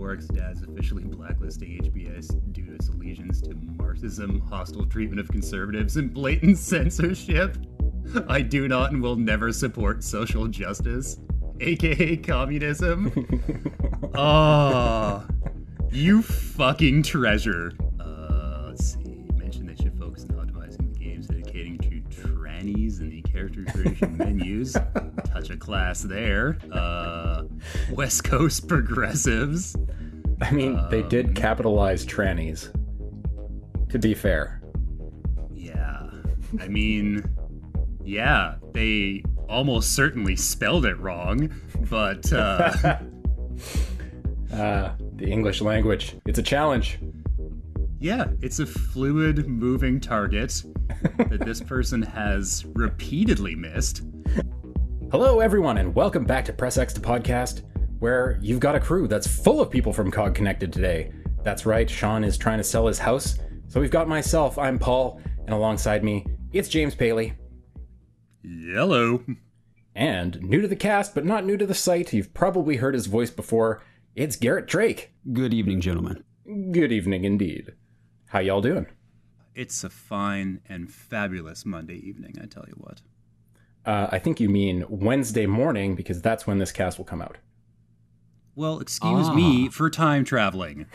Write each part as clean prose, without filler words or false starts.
Warwick's dad's officially blacklisting HBS due to its allegiance to Marxism, hostile treatment of conservatives, and blatant censorship. I do not and will never support social justice, aka communism. Oh, you fucking treasure. Let's see. Mention they should focus on optimizing the games, dedicating to trannies in the character creation menus. Touch a class there. West Coast progressives. I mean, they did capitalize trannies, to be fair. Yeah. I mean, yeah, they almost certainly spelled it wrong, but the English language, it's a challenge. Yeah, it's a fluid, moving target that this person has repeatedly missed. Hello, everyone, and welcome back to Press X to Podcast, where you've got a crew that's full of people from COGconnected today. That's right, Sean is trying to sell his house, so we've got myself, I'm Paul, and alongside me, it's James Paley. Hello. And new to the cast, but not new to the site, you've probably heard his voice before, it's Garrett Drake. Good evening, gentlemen. Good evening, indeed. How y'all doing? It's a fine and fabulous Monday evening, I tell you what. I think you mean Wednesday morning, because that's when this cast will come out. Well, excuse me for time traveling.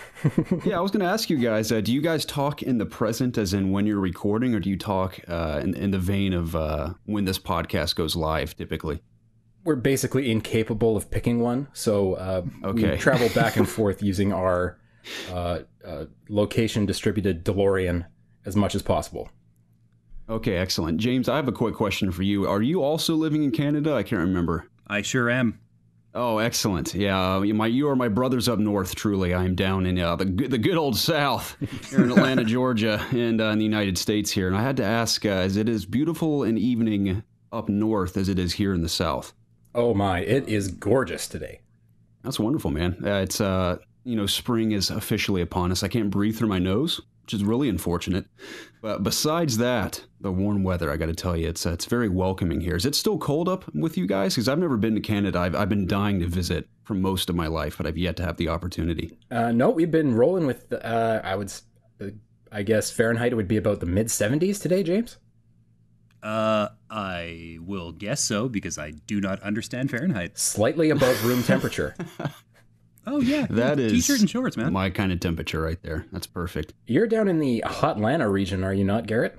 Yeah, I was going to ask you guys, do you guys talk in the present as in when you're recording, or do you talk in the vein of when this podcast goes live, typically? We're basically incapable of picking one, so okay. We travel back and forth using our location-distributed DeLorean as much as possible. Okay, excellent. James, I have a quick question for you. Are you also living in Canada? I can't remember. I sure am. Oh, excellent. Yeah, you are my brothers up north, truly. I am down in the good old South, here in Atlanta, Georgia, and in the United States here. And I had to ask, is it as beautiful an evening up north as it is here in the South? Oh my, it is gorgeous today. That's wonderful, man. It's, spring is officially upon us. I can't breathe through my nose, which is really unfortunate. But besides that, the warm weather, I got to tell you, it's very welcoming here. Is it still cold up with you guys? Because I've never been to Canada. I've been dying to visit for most of my life, but I've yet to have the opportunity. No, we've been rolling with, I guess Fahrenheit, it would be about the mid-70s today, James? I will guess so, because I do not understand Fahrenheit. Slightly above room temperature. Oh, yeah. That is T-shirt and shorts, man. My kind of temperature right there. That's perfect. You're down in the Hotlanta region, are you not, Garrett?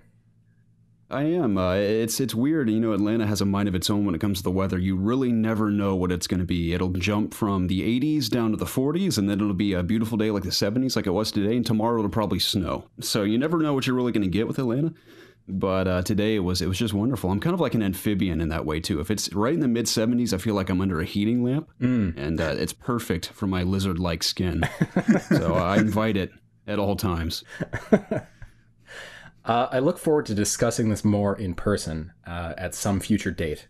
I am. It's weird. Atlanta has a mind of its own when it comes to the weather. You really never know what it's going to be. It'll jump from the 80s down to the 40s, and then it'll be a beautiful day like the 70s like it was today, and tomorrow it'll probably snow. So you never know what you're really going to get with Atlanta. But today it was just wonderful. I'm kind of like an amphibian in that way, too. If it's right in the mid-70s, I feel like I'm under a heating lamp, and it's perfect for my lizard-like skin. So I invite it at all times. I look forward to discussing this more in person at some future date.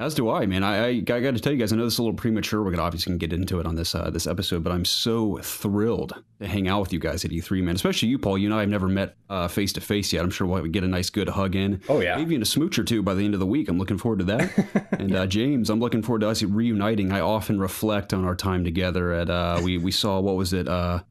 As do I, man. I got to tell you guys, I know this is a little premature. We're obviously going to get into it on this episode, but I'm so thrilled to hang out with you guys at E3, man. Especially you, Paul. You and I have never met face-to-face yet. I'm sure we'll get a nice, good hug in. Oh, yeah. Maybe in a smooch or two by the end of the week. I'm looking forward to that. And James, I'm looking forward to us reuniting. I often reflect on our time together at, we saw, what was it? The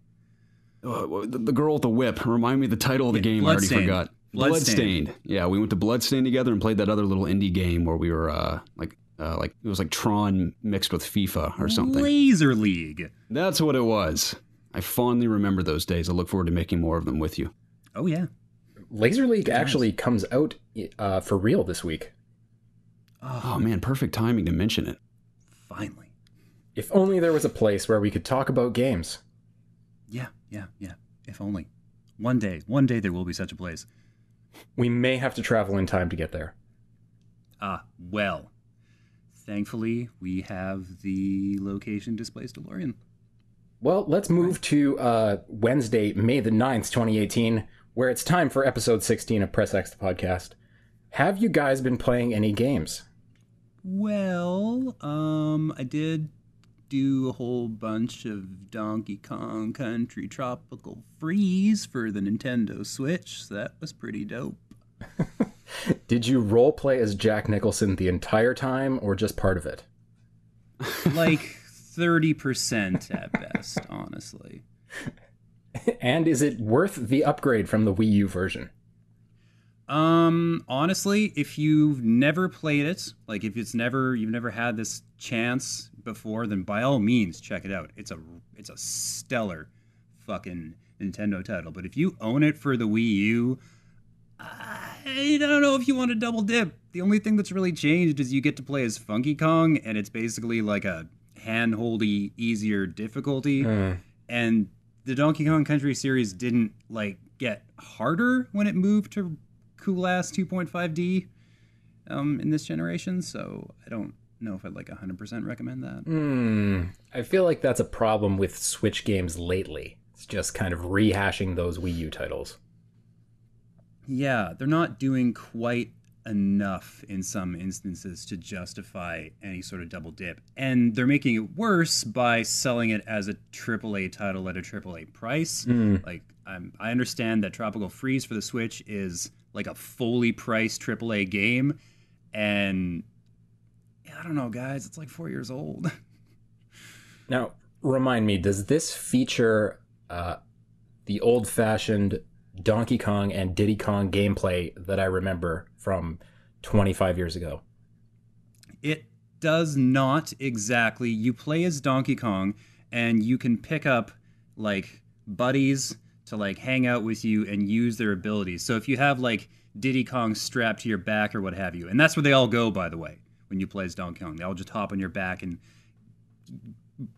girl with the whip. Remind me of the title of the game. I already forgot. Bloodstained. Yeah, we went to Bloodstained together and played that other little indie game where we were like it was like Tron mixed with FIFA or something. Laser League. That's what it was. I fondly remember those days. I look forward to making more of them with you. Oh yeah. Laser League actually comes out for real this week. Oh man, perfect timing to mention it. Finally. If only there was a place where we could talk about games. Yeah. If only. One day there will be such a place. We may have to travel in time to get there. Well, thankfully, we have the location displaced DeLorean. Well, let's move to Wednesday, May the 9th, 2018, where it's time for episode 16 of Press X the Podcast. Have you guys been playing any games? Well, I did do a whole bunch of Donkey Kong Country Tropical Freeze for the Nintendo Switch, so that was pretty dope. Did you roleplay as Jack Nicholson the entire time, or just part of it? Like 30% at best, honestly. And is it worth the upgrade from the Wii U version? Honestly, if you've never played it, like if you've never had this chance before, then by all means check it out. It's a stellar fucking Nintendo title. But if you own it for the Wii U, I don't know if you want to double dip. The only thing that's really changed is you get to play as Funky Kong, and it's basically like a hand-holdy, easier difficulty. And the Donkey Kong Country series didn't like get harder when it moved to cool-ass 2.5D in this generation, so I don't know if I'd like 100% recommend that. I feel like that's a problem with Switch games lately. It's just kind of rehashing those Wii U titles. Yeah, they're not doing quite enough in some instances to justify any sort of double dip. And they're making it worse by selling it as a AAA title at a AAA price. Like, I understand that Tropical Freeze for the Switch is like a fully priced AAA game. And I don't know, guys, it's like 4 years old. Now, remind me, does this feature the old-fashioned Donkey Kong and Diddy Kong gameplay that I remember from 25 years ago? It does not exactly. You play as Donkey Kong, and you can pick up like buddies to like hang out with you and use their abilities. So if you have like Diddy Kong strapped to your back or what have you, and that's where they all go, by the way, when you play as Donkey Kong. They all just hop on your back and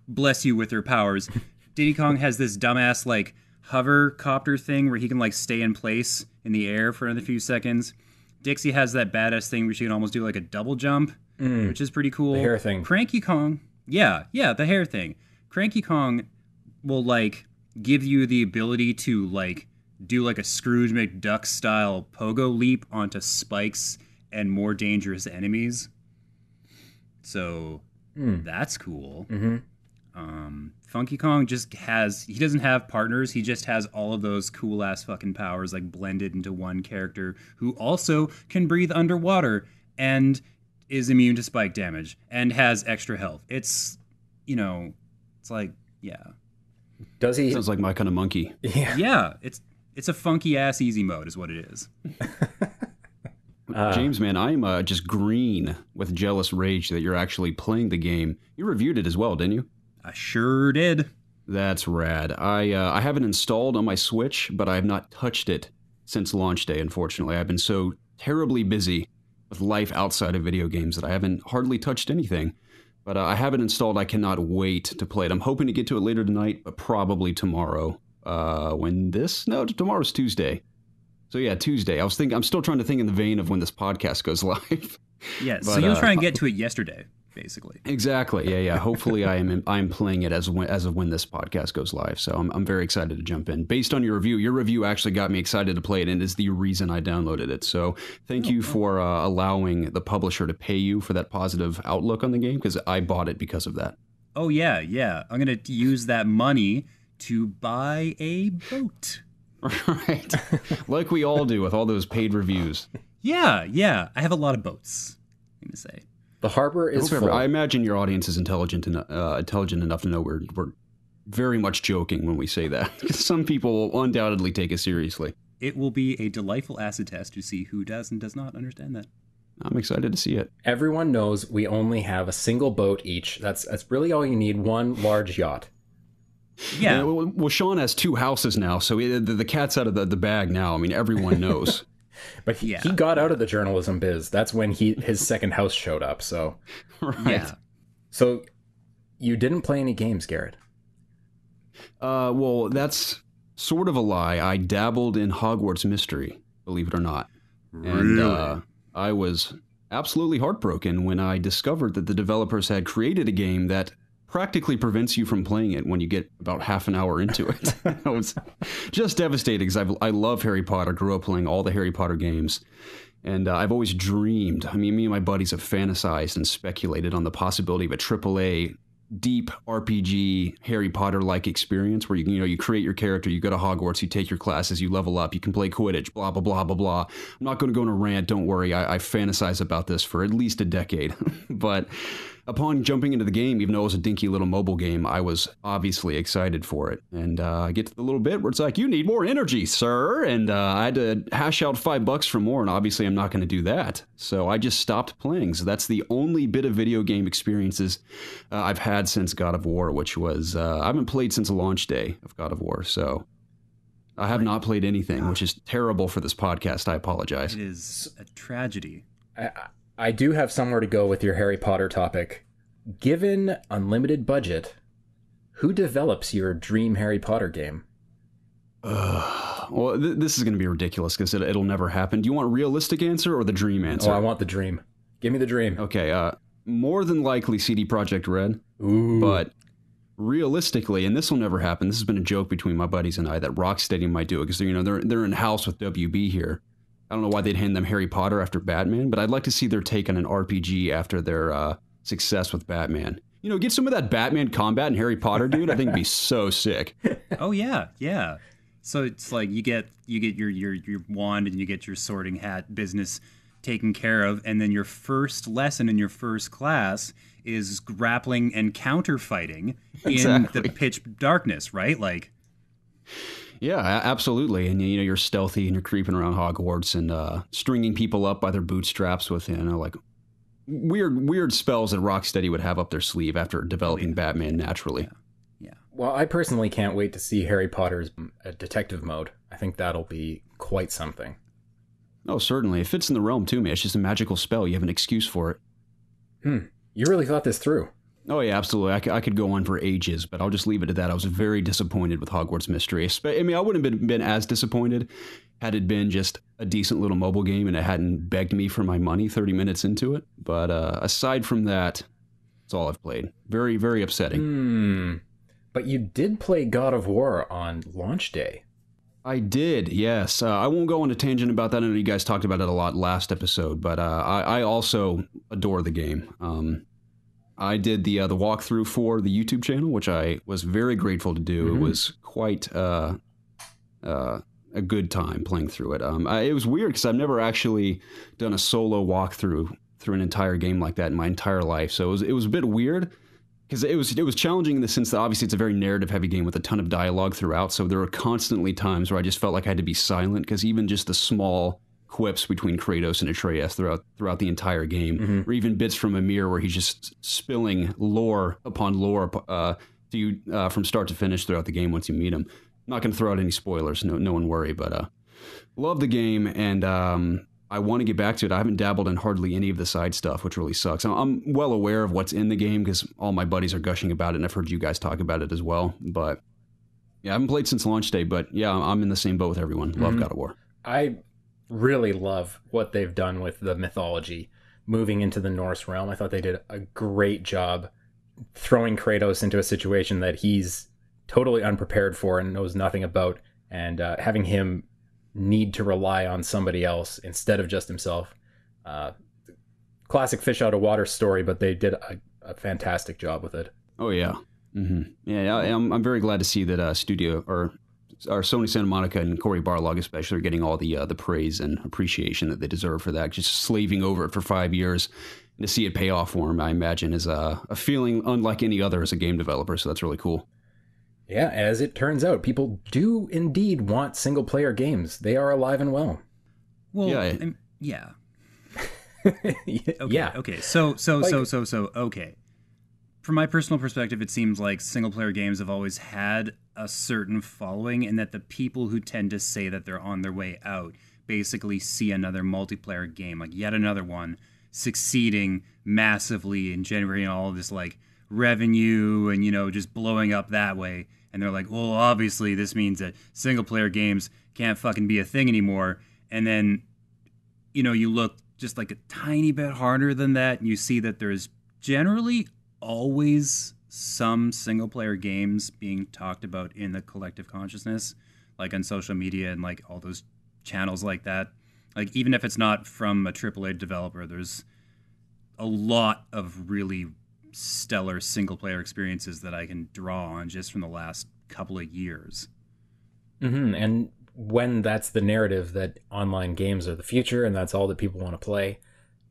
bless you with their powers. Diddy Kong has this dumbass like hover copter thing where he can like stay in place in the air for another few seconds. Dixie has that badass thing where she can almost do like a double jump, which is pretty cool. The hair thing. Cranky Kong, yeah, the hair thing. Cranky Kong will like give you the ability to like do like a Scrooge McDuck style pogo leap onto spikes and more dangerous enemies. So that's cool. Funky Kong he doesn't have partners. He just has all of those cool ass fucking powers like blended into one character who also can breathe underwater and is immune to spike damage and has extra health. It's, it's like, yeah. Does he? Sounds like my kind of monkey. Yeah. Yeah. It's a funky ass easy mode is what it is. James, man, I'm just green with jealous rage that you're actually playing the game. You reviewed it as well, didn't you? I sure did. That's rad. I have it installed on my Switch, but I have not touched it since launch day, unfortunately. I've been so terribly busy with life outside of video games that I haven't hardly touched anything. But I have it installed. I cannot wait to play it. I'm hoping to get to it later tonight, but probably tomorrow. Tomorrow's Tuesday. So yeah, Tuesday. I'm still trying to think in the vein of when this podcast goes live. Yeah, but, so you'll try and get to it yesterday, basically. Exactly. Yeah. Hopefully, I'm playing it as of when this podcast goes live. So I'm very excited to jump in. Based on your review actually got me excited to play it, and is the reason I downloaded it. So thank you for allowing the publisher to pay you for that positive outlook on the game, because I bought it because of that. Oh yeah. I'm gonna use that money to buy a boat. Right. Like we all do with all those paid reviews. Yeah. I have a lot of boats, I'm going to say. The harbor is full. I imagine your audience is intelligent enough to know we're very much joking when we say that. Some people will undoubtedly take it seriously. It will be a delightful acid test to see who does and does not understand that. I'm excited to see it. Everyone knows we only have a single boat each. That's really all you need, one large yacht. Yeah. Well, Sean has two houses now, so the cat's out of the bag now. I mean, everyone knows. But he got out of the journalism biz. That's when his second house showed up. So, right. Yeah. So, you didn't play any games, Garrett? Well, that's sort of a lie. I dabbled in Hogwarts Mystery, believe it or not. Really? And I was absolutely heartbroken when I discovered that the developers had created a game that practically prevents you from playing it when you get about half an hour into it. I was just devastated because I love Harry Potter, grew up playing all the Harry Potter games, and I've always dreamed. I mean, me and my buddies have fantasized and speculated on the possibility of a AAA deep RPG Harry Potter-like experience where you create your character, you go to Hogwarts, you take your classes, you level up, you can play Quidditch, blah, blah, blah, blah, blah. I'm not going to go on a rant, don't worry. I fantasize about this for at least a decade. But upon jumping into the game, even though it was a dinky little mobile game, I was obviously excited for it. And I get to the little bit where it's like, you need more energy, sir. And I had to hash out $5 for more, and obviously I'm not going to do that. So I just stopped playing. So that's the only bit of video game experiences I've had since God of War, which was, I haven't played since the launch day of God of War. So I have not played anything, which is terrible for this podcast. I apologize. It is a tragedy. I do have somewhere to go with your Harry Potter topic. Given unlimited budget, who develops your dream Harry Potter game? Well, this is going to be ridiculous because it'll never happen. Do you want a realistic answer or the dream answer? Oh, I want the dream. Give me the dream. Okay, more than likely CD Projekt Red. Ooh. But realistically, and this will never happen, this has been a joke between my buddies and I, that Rocksteady might do it because they're in house with WB here. I don't know why they'd hand them Harry Potter after Batman, but I'd like to see their take on an RPG after their success with Batman. Get some of that Batman combat in Harry Potter, dude. I think it'd be so sick. Oh yeah. So it's like you get your wand and you get your sorting hat business taken care of, and then your first lesson in your first class is grappling and counterfighting in the pitch darkness, right? Like. Yeah, absolutely. And you're stealthy and you're creeping around Hogwarts and stringing people up by their bootstraps with like weird spells that Rocksteady would have up their sleeve after developing Batman naturally. Yeah. Well, I personally can't wait to see Harry Potter's detective mode. I think that'll be quite something. Oh, certainly. It fits in the realm too, man. It's just a magical spell. You have an excuse for it. You really thought this through. Oh, yeah, absolutely. I could go on for ages, but I'll just leave it at that. I was very disappointed with Hogwarts Mystery. I mean, I wouldn't have been as disappointed had it been just a decent little mobile game and it hadn't begged me for my money 30 minutes into it. But aside from that, that's all I've played. Very, very upsetting. But you did play God of War on launch day. I did, yes. I won't go on a tangent about that. I know you guys talked about it a lot last episode, but I also adore the game. I did the walkthrough for the YouTube channel, which I was very grateful to do. It was quite a good time playing through it. It was weird because I've never actually done a solo walkthrough through an entire game like that in my entire life. So it was a bit weird because it was challenging in the sense that obviously it's a very narrative heavy game with a ton of dialogue throughout. So there were constantly times where I just felt like I had to be silent because even just the small quips between Kratos and Atreus throughout the entire game, or even bits from Ymir where he's just spilling lore upon lore to you from start to finish throughout the game once you meet him. I'm not going to throw out any spoilers, no one worry, but love the game, and I want to get back to it. I haven't dabbled in hardly any of the side stuff, which really sucks. I'm well aware of what's in the game because all my buddies are gushing about it, and I've heard you guys talk about it as well. But yeah, I haven't played since launch day, but yeah, I'm in the same boat with everyone. Love God of War. I really love what they've done with the mythology, moving into the Norse realm. I thought they did a great job throwing Kratos into a situation that he's totally unprepared for and knows nothing about, and having him need to rely on somebody else instead of just himself. Classic fish out of water story, but they did a fantastic job with it. Oh yeah. Yeah, I'm very glad to see that studio or our Sony Santa Monica and Cory Barlog especially are getting all the praise and appreciation that they deserve for that. Just slaving over it for 5 years, and to see it pay off for them, I imagine, is a feeling unlike any other as a game developer. So that's really cool. Yeah, as it turns out, people do indeed want single-player games. They are alive and well. Well, Yeah. Okay. So, okay. From my personal perspective, it seems like single-player games have always had a certain following, and that the people who tend to say that they're on their way out basically see another multiplayer game, like yet another one, succeeding massively and generating all of this like revenue and, just blowing up that way. And they're like, well, obviously this means that single-player games can't fucking be a thing anymore. And then, you look just like a tiny bit harder than that, and you see that there's generally always some single-player games being talked about in the collective consciousness, like on social media and like all those channels like that. Like, even if it's not from a AAA developer, there's a lot of really stellar single-player experiences that I can draw on just from the last couple of years. And when that's the narrative that online games are the future and that's all that people want to play,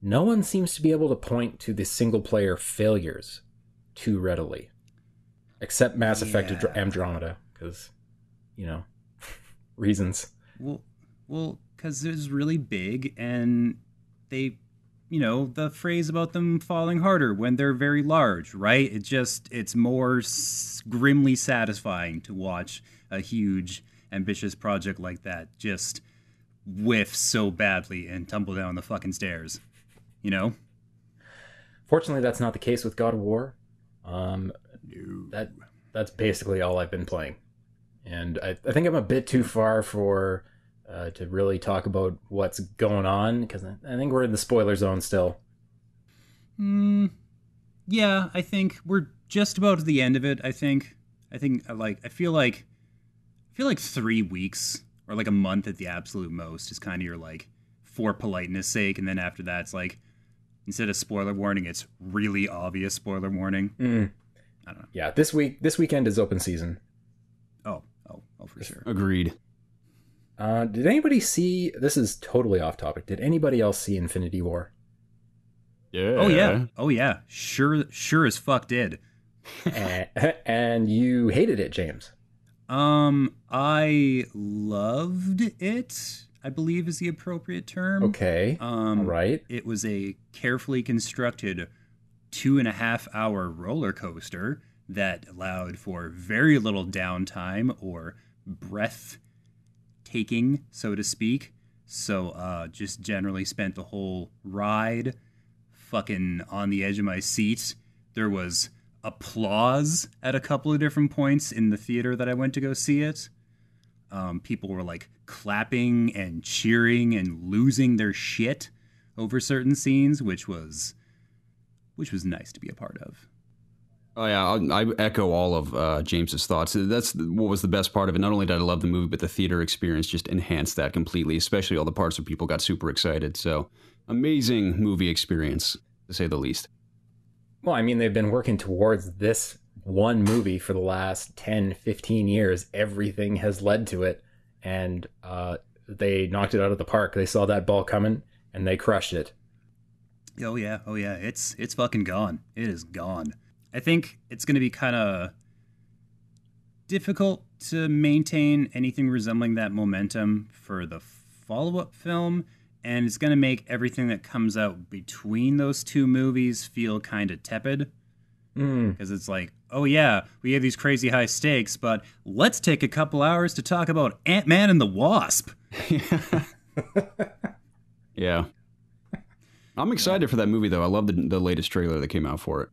no one seems to be able to point to the single-player failures too readily. Except Mass Effect Andromeda, because, reasons. Well, because it was really big, and they, the phrase about them falling harder when they're very large, right? It's more grimly satisfying to watch a huge, ambitious project like that just whiff so badly and tumble down the fucking stairs, Fortunately, that's not the case with God of War. That's basically all I've been playing. And I think I'm a bit too far for to really talk about what's going on, because I think we're in the spoiler zone still. Yeah, I think we're just about at the end of it. I feel like 3 weeks or like a month at the absolute most is kind of your like for politeness sake, and then after that it's like instead of spoiler warning, it's really obvious spoiler warning. I don't know. Yeah, this weekend is open season. Oh, for sure. Agreed. Did anybody see? This is totally off topic. Did anybody else see Infinity War? Yeah. Oh yeah. Sure as fuck did. And you hated it, James. I loved it, I believe is the appropriate term. Okay. All right. It was a carefully constructed 2.5-hour roller coaster that allowed for very little downtime or breath taking, so to speak. So just generally spent the whole ride fucking on the edge of my seat. There was applause at a couple of different points in the theater that I went to go see it. People were like clapping and cheering and losing their shit over certain scenes, which was nice to be a part of. Oh yeah, I echo all of James's thoughts. That's what was the best part of it. Not only did I love the movie, but the theater experience just enhanced that completely, especially all the parts where people got super excited. So amazing movie experience, to say the least. Well, I mean, they've been working towards this one movie for the last 10, 15 years. Everything has led to it, and they knocked it out of the park. They saw that ball coming, and they crushed it. Oh yeah. It's fucking gone. It is gone. I think it's going to be kind of difficult to maintain anything resembling that momentum for the follow-up film, and it's going to make everything that comes out between those two movies feel kind of tepid. Because it's like, oh yeah, we have these crazy high stakes, but let's take a couple hours to talk about Ant-Man and the Wasp. Yeah. I'm excited for that movie, though. I love the latest trailer that came out for it.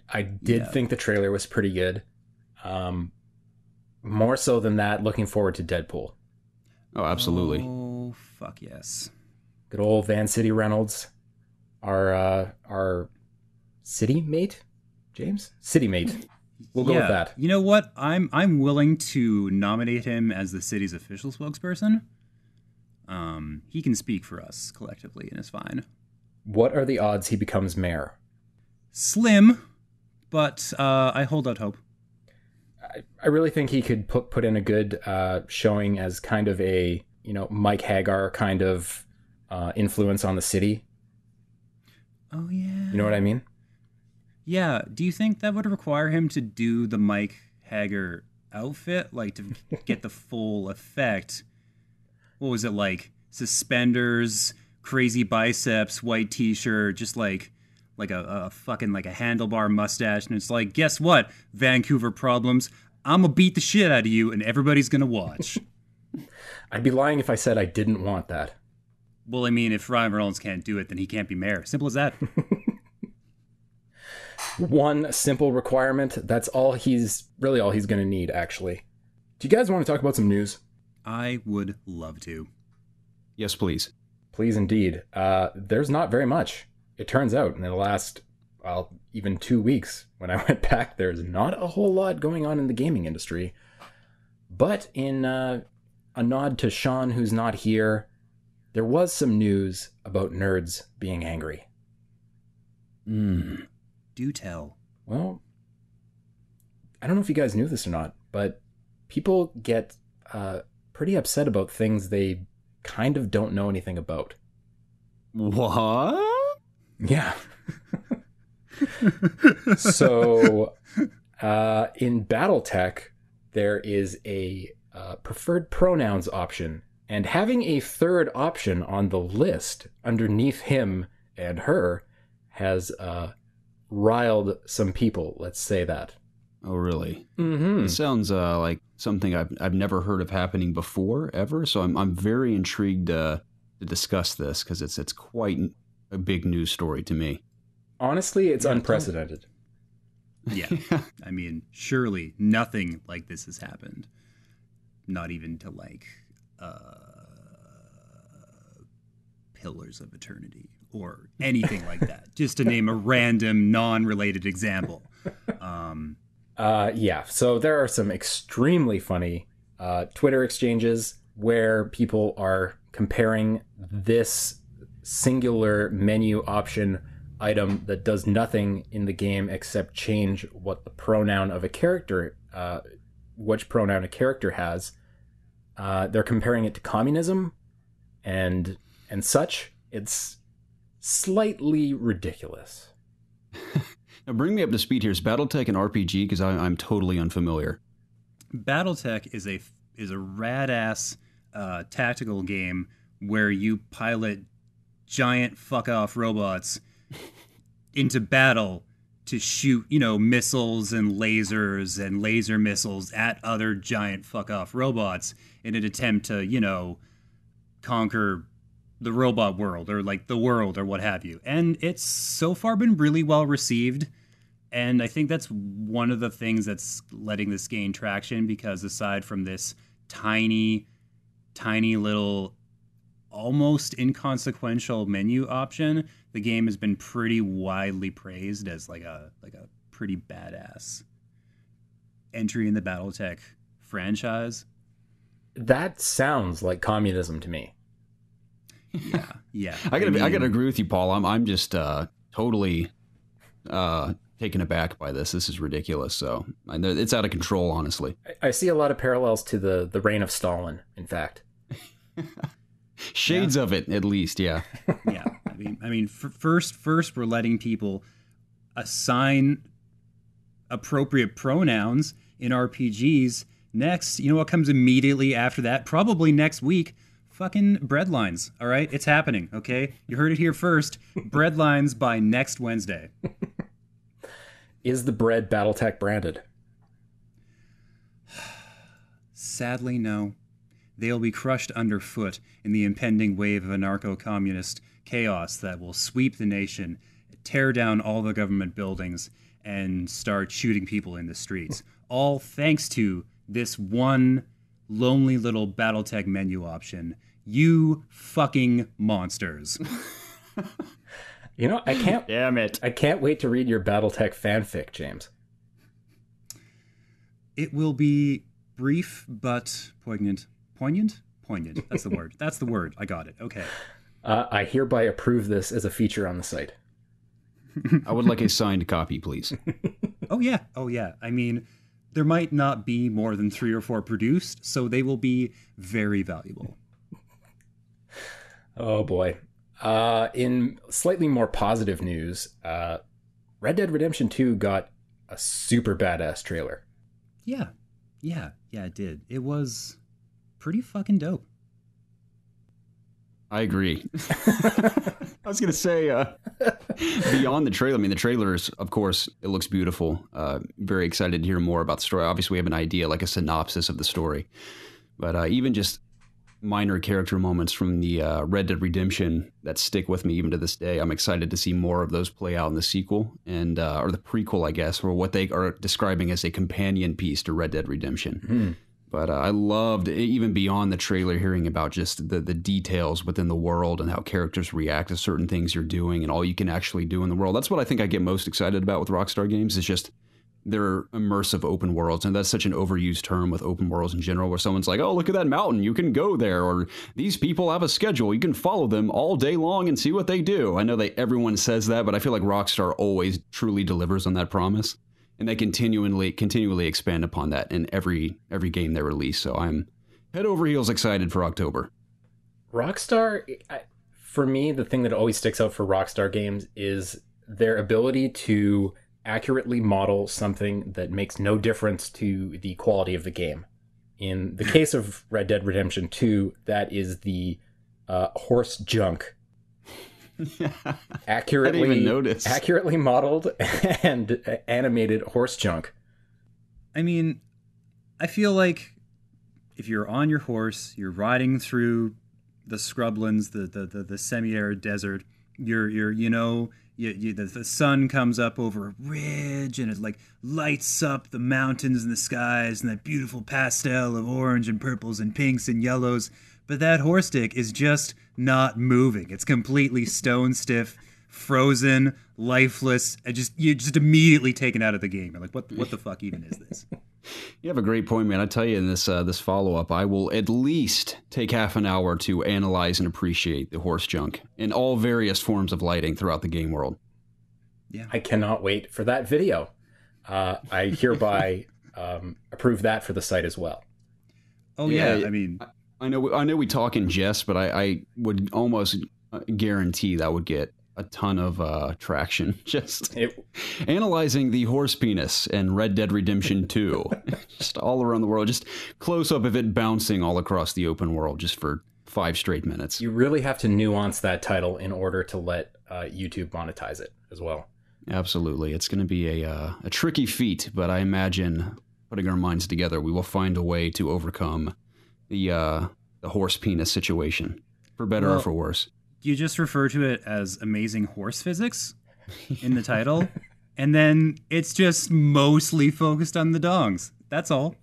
I did think the trailer was pretty good. More so than that, looking forward to Deadpool. Oh, absolutely. Oh, fuck yes. Good old Van City Reynolds. Our city mate, James? City mate. We'll go with that. You know what? I'm willing to nominate him as the city's official spokesperson. He can speak for us collectively and is fine. What are the odds he becomes mayor? Slim, but I hold out hope. I really think he could put in a good showing as kind of a, Mike Hagar kind of influence on the city. Oh, yeah. You know what I mean? Yeah. Do you think that would require him to do the Mike Hagar outfit? Like, to get the full effect? What was it like? Suspenders, crazy biceps, white t-shirt, just like a fucking like a handlebar mustache, and it's like, guess what, Vancouver problems, I'm gonna beat the shit out of you and everybody's gonna watch. I'd be lying if I said I didn't want that. Well, I mean, if Ryan Reynolds can't do it, then he can't be mayor. Simple as that. One simple requirement, that's all he's gonna need, actually. Do you guys want to talk about some news? I would love to. Yes, please. Please indeed. There's not very much. It turns out in the last, even 2 weeks, when I went back, there's not a whole lot going on in the gaming industry. But in a nod to Sean, who's not here, there was some news about nerds being angry. Do tell. Well, I don't know if you guys knew this or not, but people get pretty upset about things they kind of don't know anything about. What? Yeah. So, in BattleTech, there is a preferred pronouns option, and having a third option on the list underneath him and her has riled some people. Let's say that. Oh, really? Mm-hmm. It sounds like something I've never heard of happening before, ever. So I'm very intrigued to discuss this because it's quite a big news story to me. Honestly, it's unprecedented. Yeah. I mean, surely nothing like this has happened. Not even to like Pillars of Eternity or anything like that. Just to name a random non-related example. Yeah, so there are some extremely funny Twitter exchanges where people are comparing this singular menu option item that does nothing in the game except change what the pronoun of a character, which pronoun a character has. They're comparing it to communism and such. It's slightly ridiculous. Now bring me up to speed here. Is BattleTech an RPG? Because I'm totally unfamiliar. BattleTech is a rad ass tactical game where you pilot giant fuck off robots into battle to shoot, missiles and lasers and laser missiles at other giant fuck off robots in an attempt to, conquer the robot world or like the world or what have you. And it's so far been really well received. And I think that's one of the things that's letting this gain traction, because aside from this tiny, tiny little, almost inconsequential menu option, the game has been pretty widely praised as like a pretty badass entry in the BattleTech franchise. That sounds like communism to me. Yeah. I gotta agree with you, Paul. I'm just totally taken aback by this. This is ridiculous. So it's out of control, honestly. I see a lot of parallels to the reign of Stalin, in fact. Shades of it, at least, yeah. Yeah. I mean, first we're letting people assign appropriate pronouns in RPGs. Next, you know what comes immediately after that? Probably next week. Fucking breadlines, all right? It's happening, okay? You heard it here first. Breadlines by next Wednesday. Is the bread BattleTech branded? Sadly, no. They'll be crushed underfoot in the impending wave of anarcho-communist chaos that will sweep the nation, tear down all the government buildings, and start shooting people in the streets. All thanks to this one lonely little BattleTech menu option. You fucking monsters. I can't. Damn it. I can't wait to read your BattleTech fanfic, James. It will be brief but poignant. Poignant? Poignant. That's the word. That's the word. I got it. Okay. I hereby approve this as a feature on the site. I would like a signed copy, please. Oh, yeah. I mean, there might not be more than 3 or 4 produced, so they will be very valuable. Oh, boy. In slightly more positive news, Red Dead Redemption 2 got a super badass trailer. Yeah, it did. It was pretty fucking dope. I agree. I was going to say, beyond the trailer, I mean, the trailers, of course, it looks beautiful. Very excited to hear more about the story. Obviously, we have an idea, like a synopsis of the story. But even just minor character moments from the Red Dead Redemption that stick with me even to this day. I'm excited to see more of those play out in the sequel, and or the prequel, I guess, or what they are describing as a companion piece to Red Dead Redemption. Mm. But I loved, even beyond the trailer, hearing about just the details within the world and how characters react to certain things you're doing and all you can actually do in the world. That's what I think I get most excited about with Rockstar games, is just their immersive open worlds. And that's such an overused term with open worlds in general, where someone's like, oh, look at that mountain, you can go there. Or these people have a schedule, you can follow them all day long and see what they do. I know that everyone says that, but I feel like Rockstar always truly delivers on that promise. And they continually expand upon that in every game they release. So I'm head over heels excited for October. Rockstar, For me, the thing that always sticks out for Rockstar games is their ability to accurately model something that makes no difference to the quality of the game. In the case of Red Dead Redemption 2, that is the horse junk. Accurately, I didn't even notice. Accurately modeled and animated horse junk. I mean, I feel like if you're on your horse, you're riding through the scrublands, the semi-arid desert, the sun comes up over a ridge and it like lights up the mountains and the skies and that beautiful pastel of orange and purples and pinks and yellows. But that horse dick is just not moving. It's completely stone stiff, frozen, lifeless, and you're just immediately taken out of the game. You're like, what the fuck even is this? You have a great point, man. I tell you, in this follow-up, I will at least take half an hour to analyze and appreciate the horse junk in all various forms of lighting throughout the game world. Yeah, I cannot wait for that video. I hereby approve that for the site as well. Oh yeah, I mean, I know we talk in jest, but I would almost guarantee that would get a ton of traction. Just analyzing the horse penis in Red Dead Redemption 2, just all around the world, just close up of it bouncing all across the open world, just for 5 straight minutes. You really have to nuance that title in order to let YouTube monetize it as well. Absolutely, it's going to be a tricky feat, but I imagine putting our minds together, we will find a way to overcome the horse penis situation, for better or for worse. You just refer to it as amazing horse physics in the title, and then it's just mostly focused on the dongs. That's all.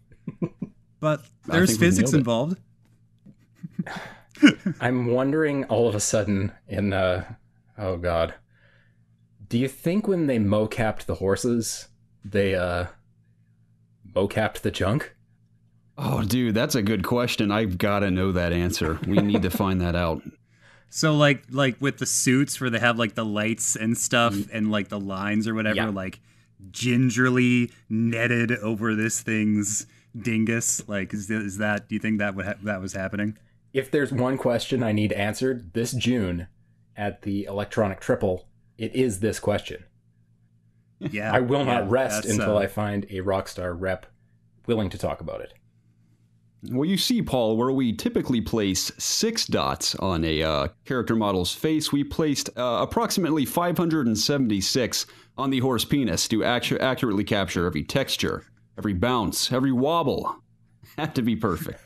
But there's physics involved. I'm wondering all of a sudden oh God. Do you think when they mocapped the horses, they mocapped the junk? Oh, dude, that's a good question. I've got to know that answer. We need to find that out. So like with the suits where they have like the lights and stuff and like the lines or whatever, like gingerly netted over this thing's dingus. Like, is that? Do you think that that was happening? If there's one question I need answered this June at the Electronic Triple, it is this question. Yeah, I will not rest until I find a Rockstar rep willing to talk about it. Well, you see, Paul, where we typically place 6 dots on a character model's face, we placed approximately 576 on the horse penis to accurately capture every texture, every bounce, every wobble. Had to be perfect.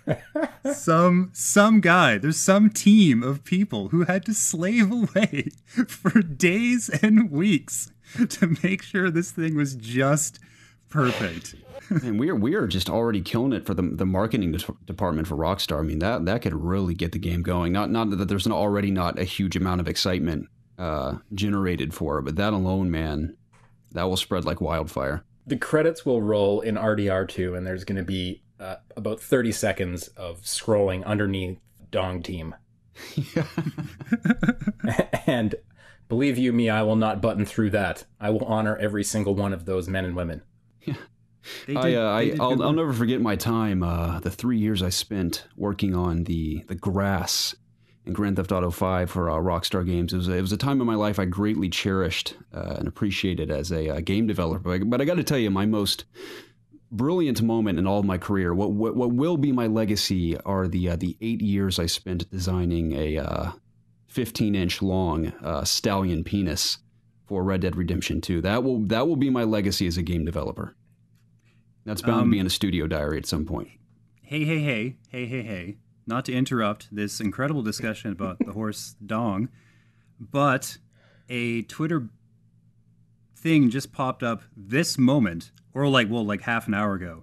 Some guy, there's some team of people who had to slave away for days and weeks to make sure this thing was just perfect. And we are just already killing it for the marketing department for Rockstar. I mean, that could really get the game going. Not that there's already not a huge amount of excitement generated for it, but that alone, man, that will spread like wildfire. The credits will roll in RDR2, and there's going to be about 30 seconds of scrolling underneath Dong Team. And believe you me, I will not button through that. I will honor every single one of those men and women. Yeah. I'll never forget my time, the 3 years I spent working on the grass in Grand Theft Auto 5 for Rockstar Games. It was a time in my life I greatly cherished and appreciated as a game developer. But I got to tell you, my most brilliant moment in all of my career, what will be my legacy, are the 8 years I spent designing a 15-inch long stallion penis for Red Dead Redemption 2. That will be my legacy as a game developer. That's bound to be in a studio diary at some point. Hey. Not to interrupt this incredible discussion about the horse dong, but a Twitter thing just popped up this moment, or like half an hour ago,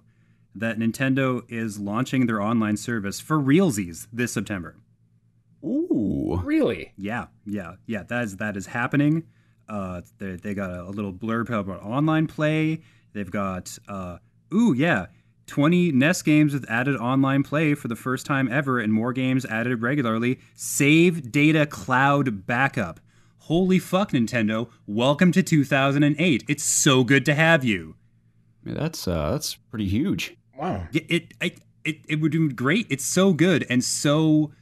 that Nintendo is launching their online service for realsies this September. Ooh. Really? Yeah. That is happening. They got a little blurb about online play. They've got 20 NES games with added online play for the first time ever, and more games added regularly. Save data cloud backup. Holy fuck, Nintendo. Welcome to 2008. It's so good to have you. Yeah, that's pretty huge. Wow. It would do great. It's so good and so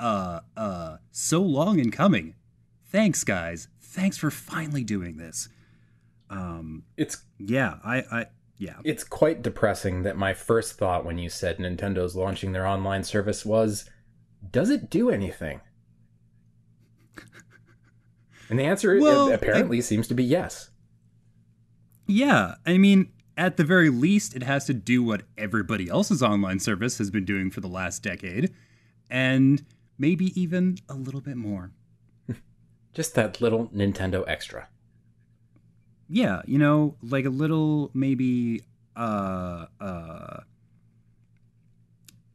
so long in coming. Thanks, guys. Thanks for finally doing this. It's quite depressing that my first thought when you said Nintendo's launching their online service was, does it do anything? And the answer apparently seems to be yes. Yeah, I mean, at the very least, it has to do what everybody else's online service has been doing for the last decade, and maybe even a little bit more. Just that little Nintendo extra. Yeah, like a little, maybe, for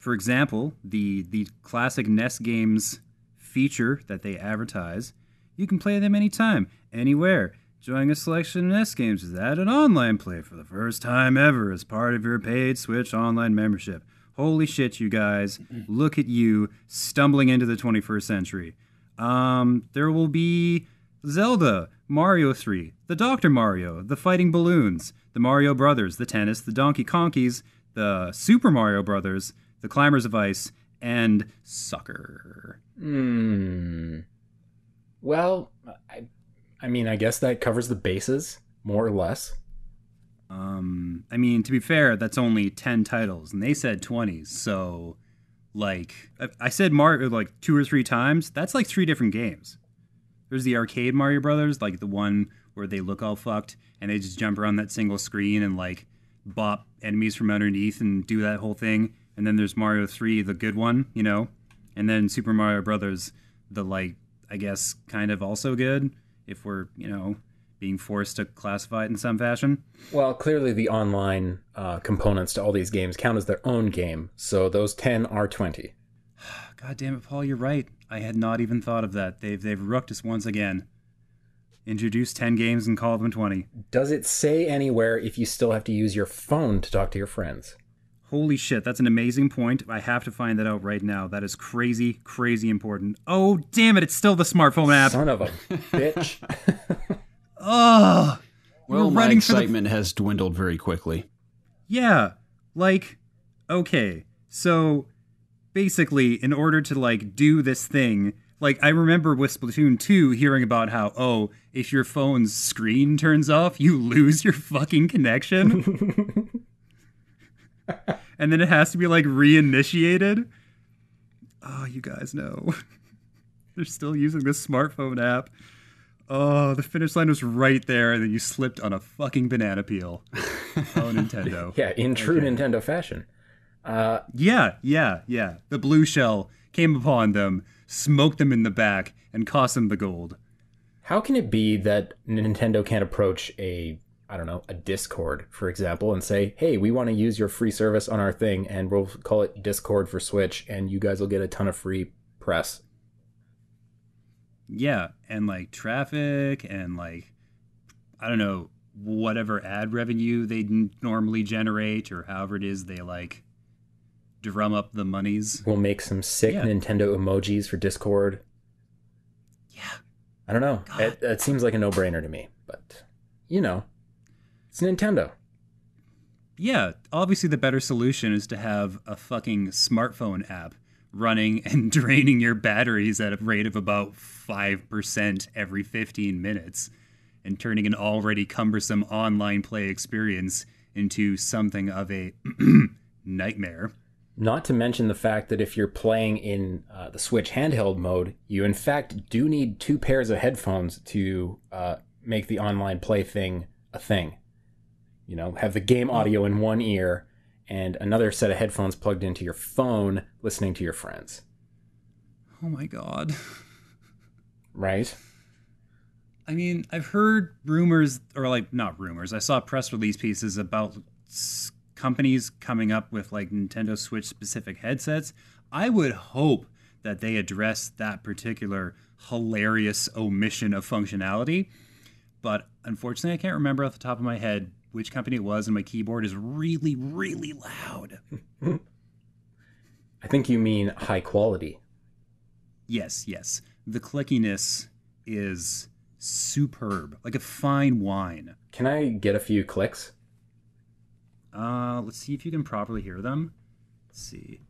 example, the classic NES games feature that they advertise, you can play them anytime, anywhere. Enjoying a selection of NES games is added online play for the first time ever as part of your paid Switch Online membership. Holy shit, you guys. Look at you stumbling into the 21st century. There will be Zelda, Mario 3, the Dr. Mario, the Fighting Balloons, the Mario Brothers, the Tennis, the Donkey Konkies, the Super Mario Brothers, the Climbers of Ice, and Soccer. Well, I mean, I guess that covers the bases, more or less. I mean, to be fair, that's only 10 titles, and they said 20, so, like, I said Mario, like, 2 or 3 times. That's, like, 3 different games. There's the arcade Mario Brothers, like, the one where they look all fucked, and they just jump around that single screen and, like, bop enemies from underneath and do that whole thing. And then there's Mario 3, the good one, and then Super Mario Brothers, the, like, I guess, kind of also good, if we're, being forced to classify it in some fashion. Well, clearly the online components to all these games count as their own game, so those 10 are 20. God damn it, Paul, you're right. I had not even thought of that. They've rooked us once again. Introduce 10 games and call them 20. Does it say anywhere if you still have to use your phone to talk to your friends? Holy shit, that's an amazing point. I have to find that out right now. That is crazy, crazy important. Oh, damn it, it's still the smartphone app. Son of a bitch. Oh, well, my excitement has dwindled very quickly. Yeah, like, okay, so basically, in order to, like, do this thing, like, I remember with Splatoon 2 hearing about how, if your phone's screen turns off, you lose your fucking connection. And then it has to be, like, reinitiated. Oh, you guys know. They're still using this smartphone app. Oh, the finish line was right there, and then you slipped on a fucking banana peel. Oh, Nintendo. Yeah, in true Nintendo fashion. Yeah. The blue shell came upon them, smoked them in the back, and cost them the gold. How can it be that Nintendo can't approach a Discord, for example, and say, hey, we want to use your free service on our thing, and we'll call it Discord for Switch, and you guys will get a ton of free press. Yeah, and, like, traffic and, like, I don't know, whatever ad revenue they normally generate or however it is they, like, drum up the monies. We'll make some sick Nintendo emojis for Discord. Yeah. I don't know. It seems like a no-brainer to me, but, it's Nintendo. Yeah, obviously the better solution is to have a fucking smartphone app running and draining your batteries at a rate of about 5% every 15 minutes and turning an already cumbersome online play experience into something of a nightmare. Not to mention the fact that if you're playing in the Switch handheld mode, you in fact do need 2 pairs of headphones to make the online play thing a thing. Have the game audio in one ear and another set of headphones plugged into your phone, listening to your friends. Oh my god. Right? I mean, I've heard rumors, or like, not rumors, I saw press release pieces about companies coming up with like Nintendo Switch specific headsets. I would hope that they address that particular hilarious omission of functionality. But unfortunately, I can't remember off the top of my head which company it was, and my keyboard is really, really loud. I think you mean high quality. Yes. The clickiness is superb, like a fine wine. Can I get a few clicks? Let's see if you can properly hear them. Let's see.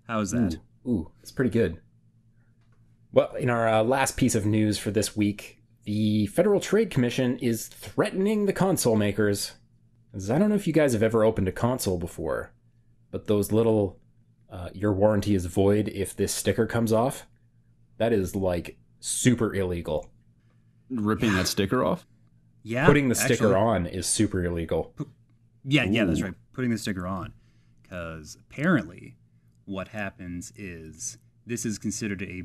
How's that? Ooh, Ooh, it's pretty good. Well, in our last piece of news for this week, the Federal Trade Commission is threatening the console makers. I don't know if you guys have ever opened a console before, but those little, your warranty is void if this sticker comes off, that is like super illegal. Ripping that sticker off? Yeah. Putting the sticker on is super illegal. Yeah, that's right. Putting the sticker on. Because apparently what happens is this is considered a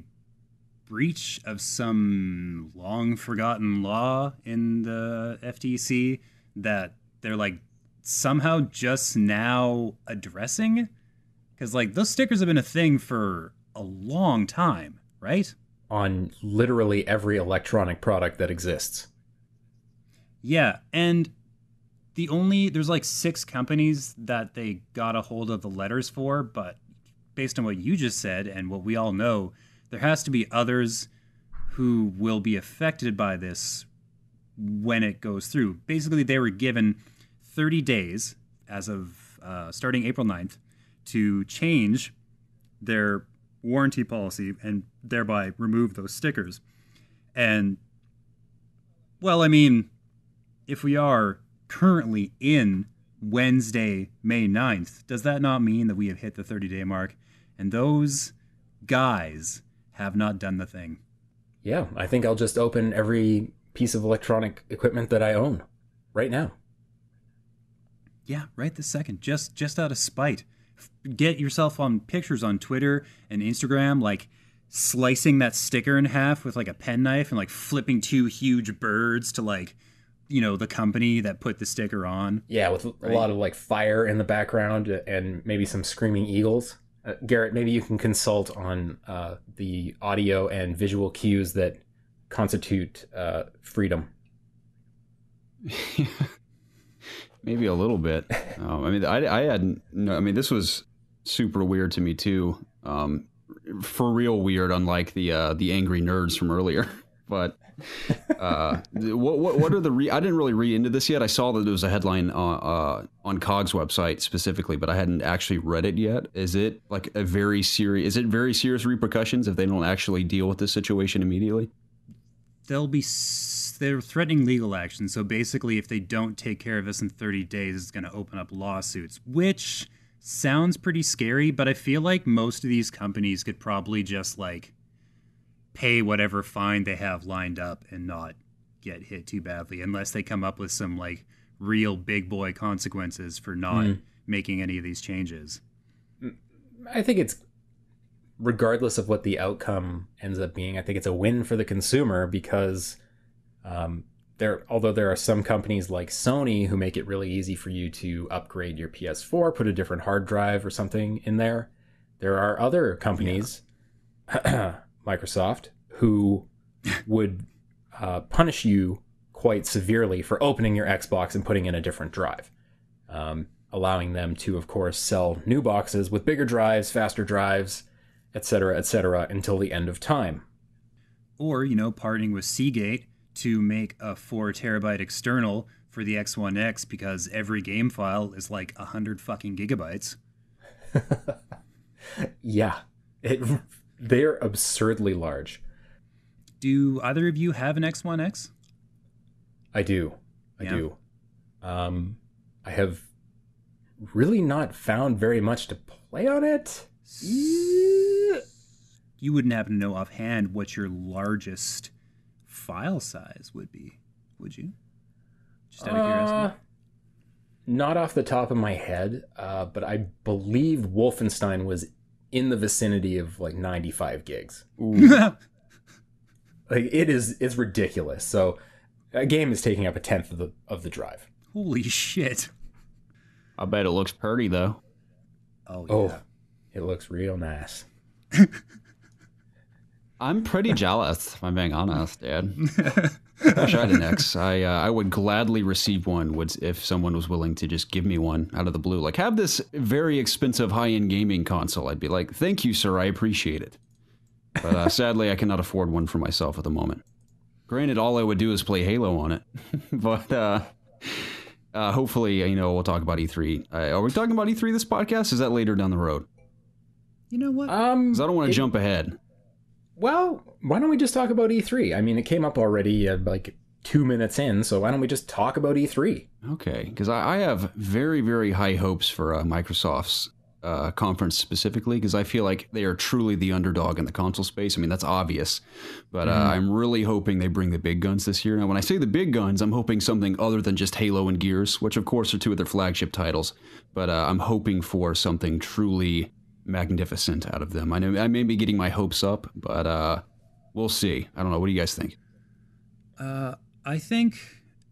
breach of some long-forgotten law in the FTC that they're like somehow just now addressing. Because like those stickers have been a thing for a long time, right? On literally every electronic product that exists. Yeah, and there's like 6 companies that they got a hold of the letters for, but based on what you just said and what we all know, there has to be others who will be affected by this when it goes through. Basically, they were given 30 days as of starting April 9th to change their warranty policy and thereby remove those stickers. And, well, I mean, if we are currently in Wednesday, May 9th, does that not mean that we have hit the 30-day mark? And those guys have not done the thing. Yeah, I think I'll just open every piece of electronic equipment that I own right now. Yeah, right this second. Just out of spite. Get yourself on pictures on Twitter and Instagram, like slicing that sticker in half with like a penknife and like flipping 2 huge birds to like, you know, the company that put the sticker on. Yeah, with a lot of like fire in the background and maybe some screaming eagles. Garrett, maybe you can consult on the audio and visual cues that constitute freedom. Maybe a little bit. I mean, I had no. I mean, this was super weird to me too. For real weird, unlike the angry nerds from earlier. But what are the? I didn't really read into this yet. I saw that there was a headline on COG's website specifically, but I hadn't actually read it yet. Is it like a very serious? Is it very serious repercussions if they don't actually deal with this situation immediately? They're threatening legal action. So basically, if they don't take care of this in 30 days, it's going to open up lawsuits, which sounds pretty scary. But I feel like most of these companies could probably just like pay whatever fine they have lined up and not get hit too badly, unless they come up with some like real big boy consequences for not making any of these changes. I think it's, regardless of what the outcome ends up being, I think it's a win for the consumer because although there are some companies like Sony who make it really easy for you to upgrade your PS4, put a different hard drive or something in there, there are other companies, Microsoft, who would punish you quite severely for opening your Xbox and putting in a different drive, allowing them to, of course, sell new boxes with bigger drives, faster drives, etc., until the end of time. Or, you know, partnering with Seagate to make a 4 terabyte external for the X1X because every game file is like 100 fucking gigabytes. Yeah, they're absurdly large. Do either of you have an X1X? I do. I do. I have really not found very much to play on it. You wouldn't happen to know offhand what your largest file size would be, would you? Just out of curiosity. Not off the top of my head, but I believe Wolfenstein was in the vicinity of like 95 gigs. Like it's ridiculous. So a game is taking up a tenth of the drive. Holy shit. I bet it looks pretty though. Oh yeah. Oh, it looks real nice. I'm pretty jealous, if I'm being honest, Dad. I wish I had an X. I would gladly receive one if someone was willing to just give me one out of the blue. Like, have this very expensive high-end gaming console. I'd be like, thank you, sir. I appreciate it. But sadly, I cannot afford one for myself at the moment. Granted, all I would do is play Halo on it. But hopefully, we'll talk about E3. Are we talking about E3 this podcast? Is that later down the road? You know what? 'Cause I don't want to jump ahead. Well, why don't we just talk about E3? I mean, it came up already like 2 minutes in, so why don't we just talk about E3? Okay, because I have very, very high hopes for Microsoft's conference specifically, because I feel like they are truly the underdog in the console space. I mean, that's obvious, but I'm really hoping they bring the big guns this year. Now, when I say the big guns, I'm hoping something other than just Halo and Gears, which of course are two of their flagship titles, but I'm hoping for something truly magnificent out of them. I know I may be getting my hopes up, but we'll see. I don't know. What do you guys think? I think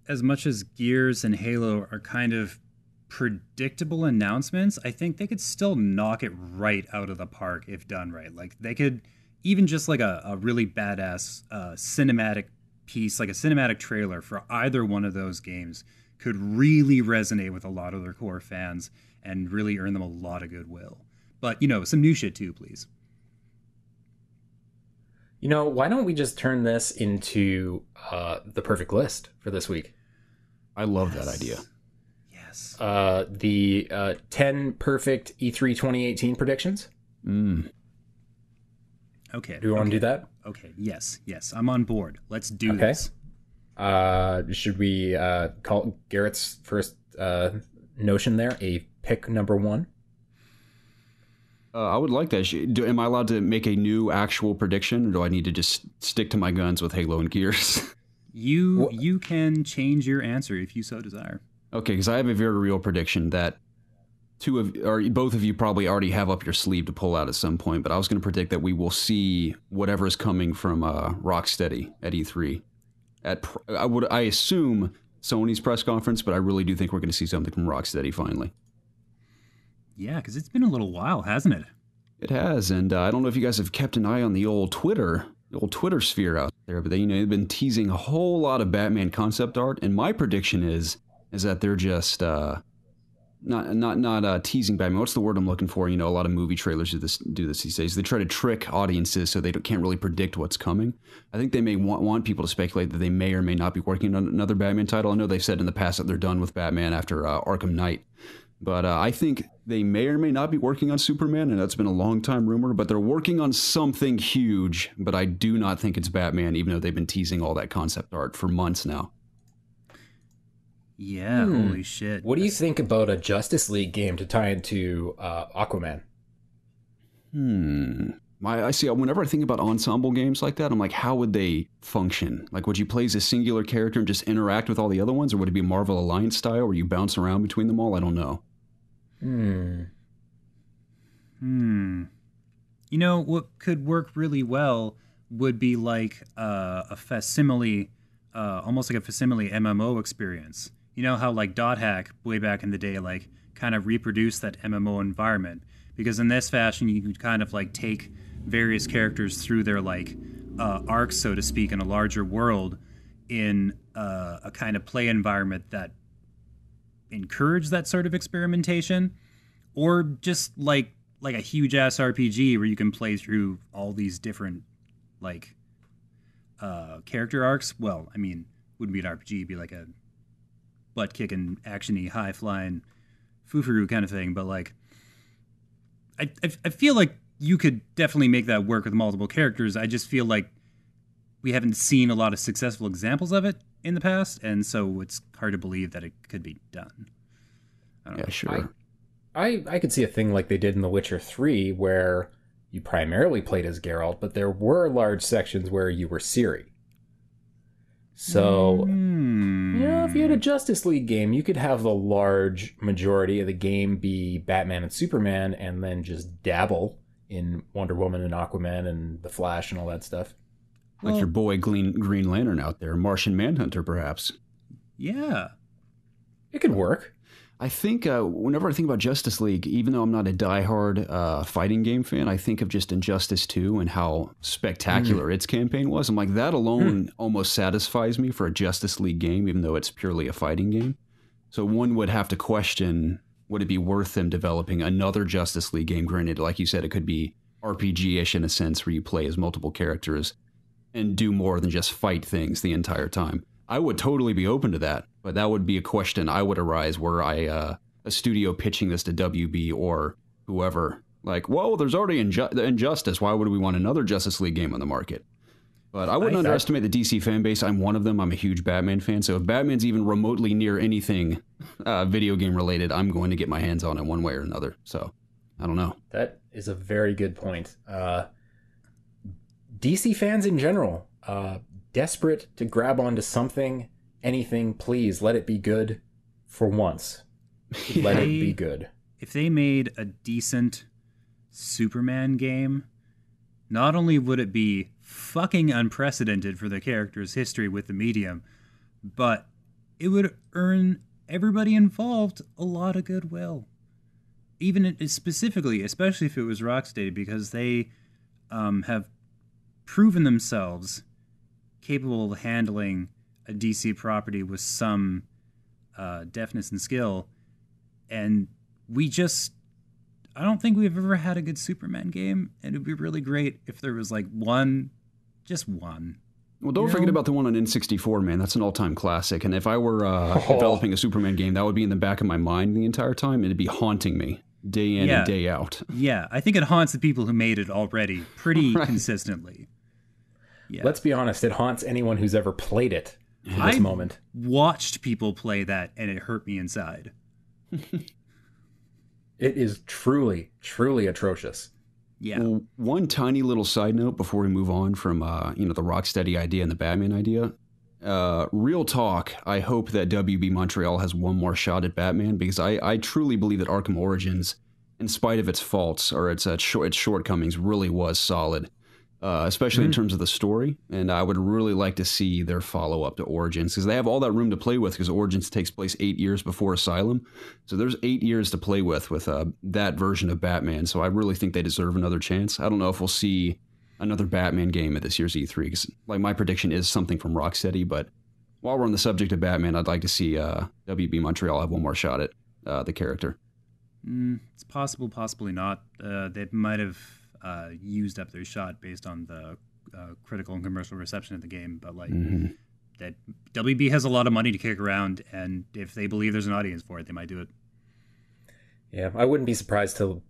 as much as Gears and Halo are kind of predictable announcements, I think they could still knock it right out of the park if done right. Like they could even just like a really badass cinematic piece, like a cinematic trailer for either one of those games could really resonate with a lot of their core fans and really earn them a lot of goodwill. But, you know, some new shit too, please. You know, why don't we just turn this into the perfect list for this week? I love that idea. Yes. The 10 perfect E3 2018 predictions. Okay. Do you want to do that? Okay. Yes. I'm on board. Let's do this. Should we call Garrett's first notion there a pick number one? I would like that. Am I allowed to make a new actual prediction, or do I need to just stick to my guns with Halo and Gears? You can change your answer if you so desire. Okay, because I have a very real prediction that both of you probably already have up your sleeve to pull out at some point, but I was going to predict that we will see whatever is coming from Rocksteady at E3. I assume Sony's press conference, but I really do think we're going to see something from Rocksteady finally. Yeah, because it's been a little while, hasn't it? It has, and I don't know if you guys have kept an eye on the old Twitter sphere out there, but they've been teasing a whole lot of Batman concept art, and my prediction is that they're just not teasing Batman. What's the word I'm looking for? You know, a lot of movie trailers do this these days. They try to trick audiences so they can't really predict what's coming. I think they may want people to speculate that they may or may not be working on another Batman title. I know they've said in the past that they're done with Batman after Arkham Knight. But I think they may or may not be working on Superman, and that's been a long time rumor, but they're working on something huge, but I do not think it's Batman, even though they've been teasing all that concept art for months now. Yeah, holy shit. What do you think about a Justice League game to tie into Aquaman? I see. Whenever I think about ensemble games like that, I'm like, how would they function? Like, would you play as a singular character and just interact with all the other ones, or would it be Marvel Alliance style where you bounce around between them all? I don't know. You know, what could work really well would be like a facsimile, almost like a facsimile MMO experience. You know how like Dot Hack way back in the day, like kind of reproduced that MMO environment, because in this fashion you could kind of like take various characters through their like arcs, so to speak, in a larger world in a kind of play environment that encourage that sort of experimentation, or just like a huge ass RPG where you can play through all these different like character arcs. Well, I mean, wouldn't be an RPG, it'd be like a butt kicking, actiony, high flying foo-foo kind of thing. But like, I feel like you could definitely make that work with multiple characters. I just feel like we haven't seen a lot of successful examples of it in the past, and so it's hard to believe that it could be done. I don't know. Sure. I could see a thing like they did in The Witcher 3 where you primarily played as Geralt, but there were large sections where you were Ciri. So, if you had a Justice League game, you could have the large majority of the game be Batman and Superman, and then just dabble in Wonder Woman and Aquaman and The Flash and all that stuff. Like your boy Green Lantern out there, Martian Manhunter, perhaps. Yeah. It could work. I think whenever I think about Justice League, even though I'm not a diehard fighting game fan, I think of just Injustice 2 and how spectacular its campaign was. I'm like, that alone almost satisfies me for a Justice League game, even though it's purely a fighting game. So one would have to question, would it be worth them developing another Justice League game? Granted, like you said, it could be RPG-ish in a sense where you play as multiple characters and do more than just fight things the entire time. I would totally be open to that, but that would be a question I would arise were I a studio pitching this to WB or whoever Like, whoa, there's already Injustice. Why would we want another Justice League game on the market? But I wouldn't underestimate the DC fan base. I'm one of them. I'm a huge Batman fan. So if Batman's even remotely near anything video game related, I'm going to get my hands on it one way or another. So I don't know. That is a very good point. DC fans in general, desperate to grab onto something, anything, please let it be good for once. Let it be good. If they made a decent Superman game, not only would it be fucking unprecedented for the character's history with the medium, but it would earn everybody involved a lot of goodwill. Even specifically, especially if it was Rocksteady, because they have proven themselves capable of handling a DC property with some deftness and skill. And I don't think we've ever had a good Superman game, and it'd be really great if there was like just one. Well, don't forget about the one on N64, man. That's an all-time classic. And if I were developing a Superman game, that would be in the back of my mind the entire time. It'd be haunting me day in and day out. Yeah, I think it haunts the people who made it already pretty consistently. Yeah. Let's be honest, it haunts anyone who's ever played it in this moment. Watched people play that, and it hurt me inside. It is truly, truly atrocious. Yeah. Well, one tiny little side note before we move on from the Rocksteady idea and the Batman idea. Real talk, I hope that WB Montreal has one more shot at Batman, because I truly believe that Arkham Origins, in spite of its faults or its shortcomings, really was solid. Especially in terms of the story, and I would really like to see their follow-up to Origins, because they have all that room to play with, because Origins takes place 8 years before Asylum, so there's 8 years to play with that version of Batman, so I really think they deserve another chance. I don't know if we'll see another Batman game at this year's E3, because my prediction is something from Rocksteady, but while we're on the subject of Batman, I'd like to see WB Montreal have one more shot at the character. It's possible, possibly not. They might have used up their shot based on the critical and commercial reception of the game, but that WB has a lot of money to kick around, and if they believe there's an audience for it, they might do it. Yeah, I wouldn't be surprised to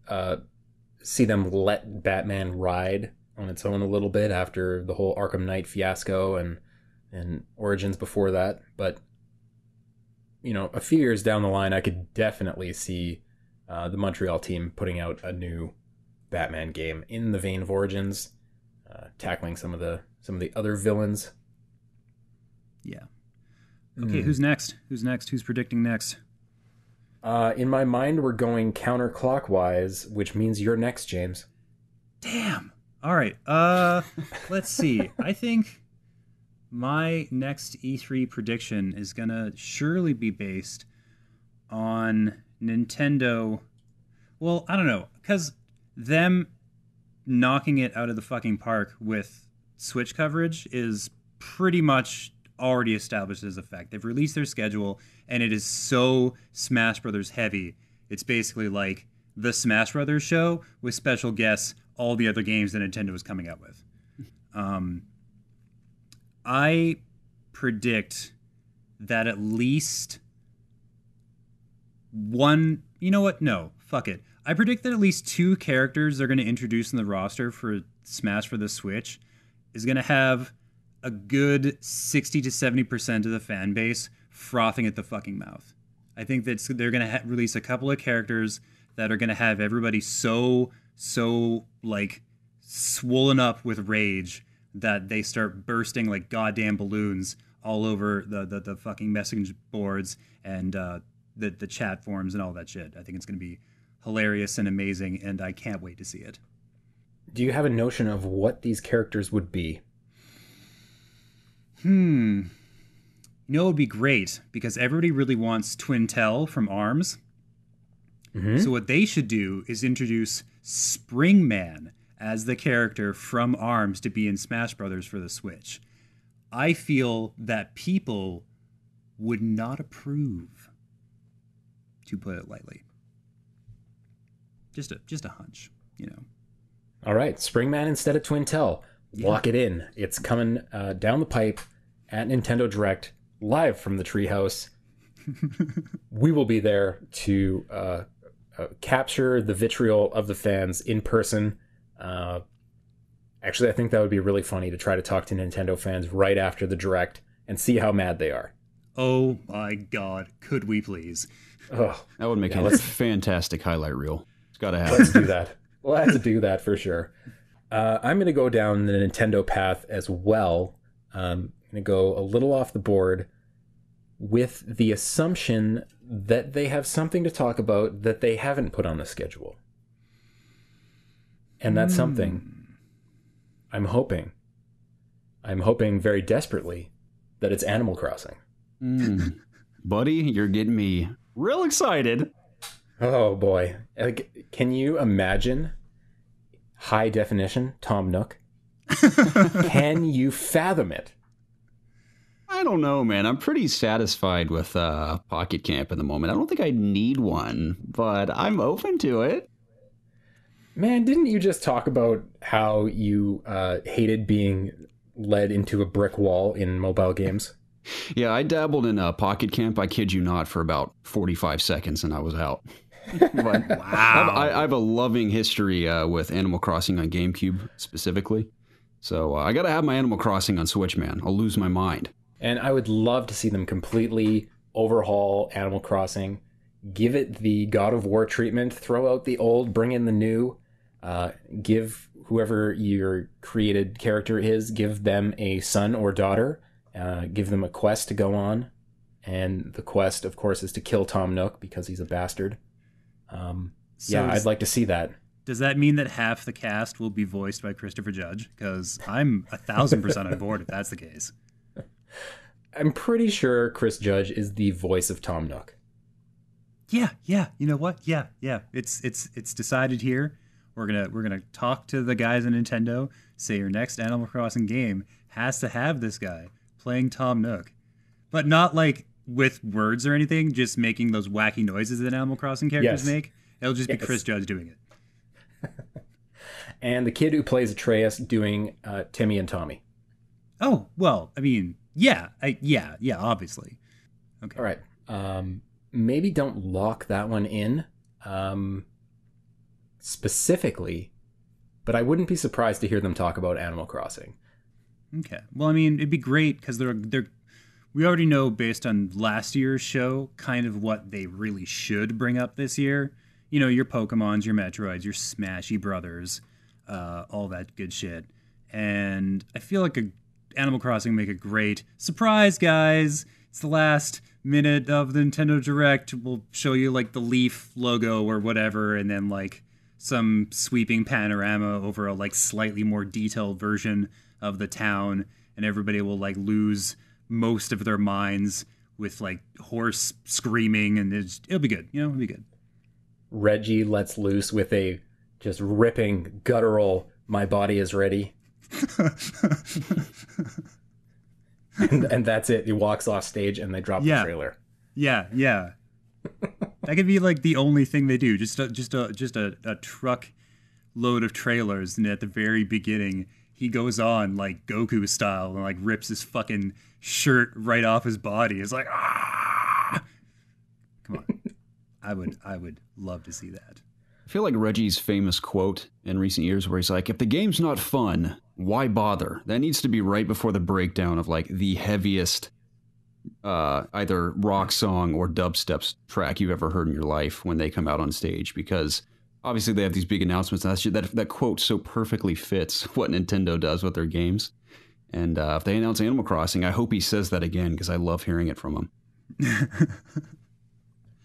see them let Batman ride on its own a little bit after the whole Arkham Knight fiasco and Origins before that, but a few years down the line, I could definitely see the Montreal team putting out a new Batman game in the vein of Origins, tackling some of the other villains. Yeah. Okay, who's next? Who's predicting next? In my mind, we're going counterclockwise, which means you're next, James. Damn. All right. Let's see. I think my next E3 prediction is gonna surely be based on Nintendo. Well, I don't know, because them knocking it out of the fucking park with Switch coverage is pretty much already established as a fact. They've released their schedule, and it is so Smash Brothers heavy. It's basically like the Smash Brothers show with special guests, all the other games that Nintendo is coming out with. I predict that at least one... You know what? No, fuck it. I predict that at least 2 characters they're going to introduce in the roster for Smash for the Switch is going to have a good 60 to 70% of the fan base frothing at the fucking mouth. I think that they're going to release a couple of characters that are going to have everybody so like swollen up with rage that they start bursting like goddamn balloons all over the fucking message boards and the chat forums and all that shit. I think it's going to be hilarious and amazing, and I can't wait to see it. Do you have a notion of what these characters would be? It would be great, because everybody really wants Twintel from ARMS. So what they should do is introduce Springman as the character from ARMS to be in Smash Brothers for the Switch. I feel that people would not approve, to put it lightly. Just a hunch, All right, Springman instead of Twintel. Lock it in. It's coming down the pipe at Nintendo Direct, live from the Treehouse. We will be there to capture the vitriol of the fans in person. Actually, I think that would be really funny to try to talk to Nintendo fans right after the Direct and see how mad they are. Oh my god, could we please? Oh, that would make a fantastic highlight reel. It's got to happen. Let's do that. We'll have to do that for sure. I'm going to go down the Nintendo path as well. I'm going to go a little off the board with the assumption that they have something to talk about that they haven't put on the schedule. And that's something I'm hoping very desperately that it's Animal Crossing. Buddy, you're getting me real excited. Oh boy. Can you imagine high definition Tom Nook? Can you fathom it? I don't know, man. I'm pretty satisfied with Pocket Camp at the moment. I don't think I need one, but I'm open to it. Man, didn't you just talk about how you hated being led into a brick wall in mobile games? Yeah, I dabbled in Pocket Camp, I kid you not, for about 45 seconds and I was out. But Wow. I have a loving history with Animal Crossing on GameCube specifically. So I got to have my Animal Crossing on Switch, man. I'll lose my mind. And I would love to see them completely overhaul Animal Crossing, give it the God of War treatment, throw out the old, bring in the new, give whoever your created character is, give them a son or daughter, give them a quest to go on. And the quest, of course, is to kill Tom Nook because he's a bastard. I'd like to see that. Does that mean that half the cast will be voiced by Christopher Judge? Because I'm 1,000% on board if that's the case. I'm pretty sure Chris Judge is the voice of Tom Nook. Yeah. You know what? Yeah. It's decided here. We're gonna talk to the guys at Nintendo. Say your next Animal Crossing game has to have this guy playing Tom Nook, but not like with words or anything. Just making those wacky noises that Animal Crossing characters make. It'll just be Chris Judge doing it. And the kid who plays Atreus doing Timmy and Tommy. Oh well, I mean, yeah, obviously. Okay. All right. Maybe don't lock that one in specifically, but I wouldn't be surprised to hear them talk about Animal Crossing. Okay. Well, I mean, it'd be great because we already know based on last year's show kind of what they really should bring up this year. You know, your Pokemons, your Metroids, your Smashy Brothers, all that good shit. And I feel like Animal Crossing make a great surprise, guys. It's the last minute of the Nintendo Direct. We'll show you like the Leaf logo or whatever, and then like some sweeping panorama over a like slightly more detailed version of the town, and everybody will like lose most of their minds with like hoarse screaming, and it'll be good. You know, it'll be good. Reggie lets loose with a just ripping guttural "My body is ready." and that's it. He walks off stage and they drop the trailer. Yeah. That could be like the only thing they do. Just a truck load of trailers, and at the very beginning, he goes on like Goku style and like rips his fucking shirt right off his body. It's like, ah! Come on, I would love to see that. I feel like Reggie's famous quote in recent years where he's like, if the game's not fun, why bother? That needs to be right before the breakdown of like the heaviest either rock song or dubstep track you've ever heard in your life when they come out on stage, because obviously they have these big announcements, and that quote so perfectly fits what Nintendo does with their games. And if they announce Animal Crossing, I hope he says that again, because I love hearing it from him.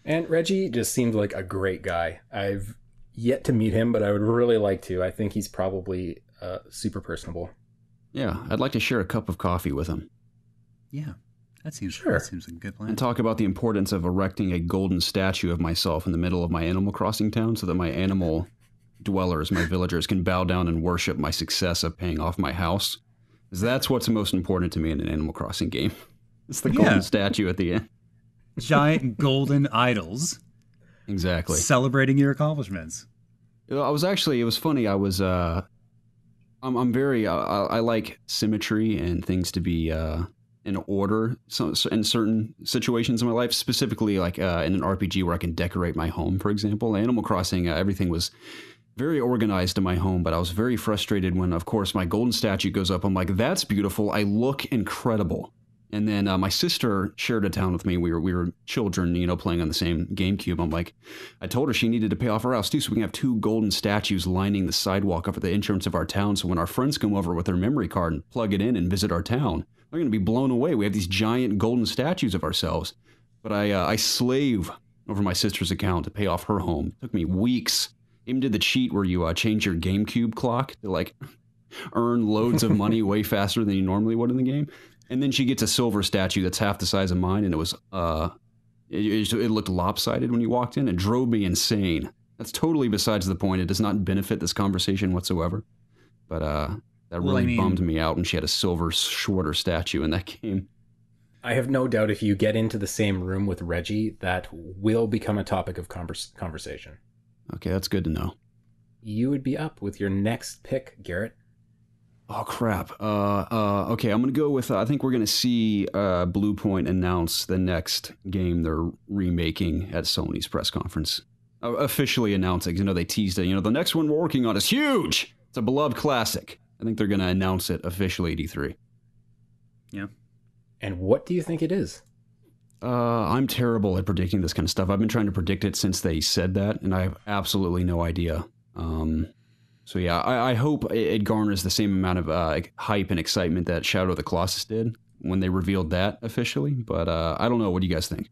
And Reggie just seems like a great guy. I've yet to meet him, but I would really like to. I think he's probably super personable. Yeah, I'd like to share a cup of coffee with him. Yeah, that seems like a good plan. And talk about the importance of erecting a golden statue of myself in the middle of my Animal Crossing town so that my animal dwellers, my villagers, can bow down and worship my success of paying off my house. Because that's what's most important to me in an Animal Crossing game. It's the golden statue at the end. Giant golden idols. Exactly. Celebrating your accomplishments. It was funny. I like symmetry and things to be in order so in certain situations in my life, specifically like in an RPG where I can decorate my home, for example. Animal Crossing, everything was very organized in my home, but I was very frustrated when, of course, my golden statue goes up. I'm like, that's beautiful. I look incredible. And then my sister shared a town with me. We were children, playing on the same GameCube. I'm like, I told her she needed to pay off her house too, so we can have 2 golden statues lining the sidewalk up at the entrance of our town. So when our friends come over with their memory card and plug it in and visit our town, they're going to be blown away. We have these giant golden statues of ourselves. But I slave over my sister's account to pay off her home. It took me weeks. Even did the cheat where you change your GameCube clock to like earn loads of money way faster than you normally would in the game. And then she gets a silver statue that's half the size of mine, and it was it looked lopsided when you walked in. It drove me insane. That's totally besides the point. It does not benefit this conversation whatsoever. But that really bummed me out when she had a silver, shorter statue in that game. I have no doubt if you get into the same room with Reggie, that will become a topic of conversation. Okay, that's good to know. You would be up with your next pick, Garrett. Oh, crap. Okay, I'm going to go with, I think we're going to see Blue Point announce the next game they're remaking at Sony's press conference. Officially announcing, they teased it. The next one we're working on is huge! It's a beloved classic. I think they're going to announce it officially at E3. Yeah. And what do you think it is? I'm terrible at predicting this kind of stuff. I've been trying to predict it since they said that, and I have absolutely no idea. So yeah, I hope it garners the same amount of hype and excitement that Shadow of the Colossus did when they revealed that officially. But I don't know. What do you guys think?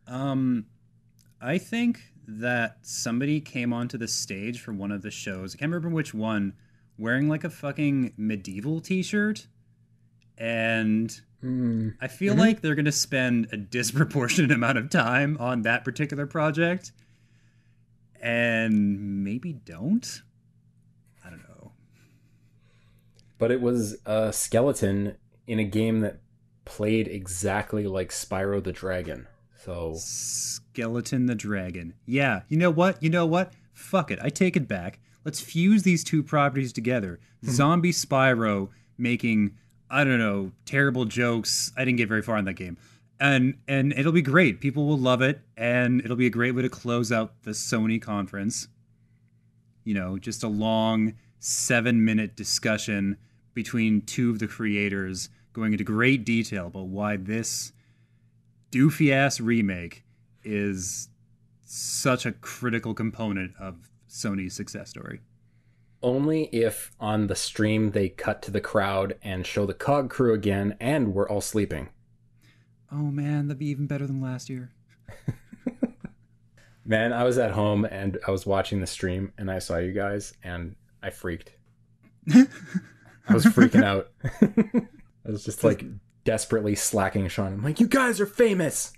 I think that somebody came onto the stage for one of the shows. I can't remember which one, wearing like a fucking medieval t-shirt. And I feel like they're going to spend a disproportionate amount of time on that particular project. And maybe don't. I don't know. But it was a skeleton in a game that played exactly like Spyro the Dragon. So Skeleton the Dragon. Yeah. You know what? Fuck it. I take it back. Let's fuse these two properties together. Zombie Spyro making, I don't know, terrible jokes. I didn't get very far in that game. And it'll be great. People will love it, and it'll be a great way to close out the Sony conference. Just a long 7-minute discussion between 2 of the creators going into great detail about why this doofy-ass remake is such a critical component of Sony's success story. Only if on the stream they cut to the crowd and show the COG crew again, and we're all sleeping. Oh man, that'd be even better than last year. Man, I was at home and I was watching the stream and I saw you guys and I freaked. I was freaking out. I was just like desperately slacking Sean. I'm like, you guys are famous.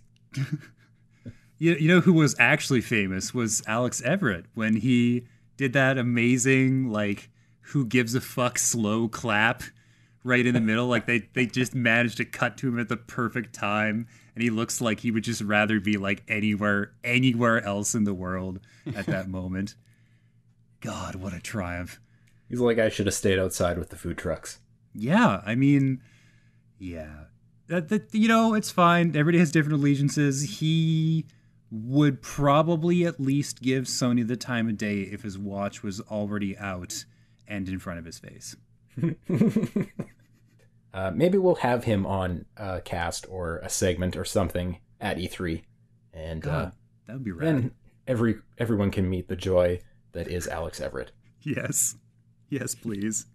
You know who was actually famous was Alex Everett when he did that amazing, like, who gives a fuck slow clap right in the middle. Like they just managed to cut to him at the perfect time, and he looks like he would just rather be like anywhere else in the world at that moment. God, what a triumph. He's like, I should have stayed outside with the food trucks. Yeah, I mean, yeah. It's fine. Everybody has different allegiances. He would probably at least give Sony the time of day if his watch was already out and in front of his face. Maybe we'll have him on a cast or a segment or something at E3, and God, that would be rad. Then everyone can meet the joy that is Alex Everett. Yes, please.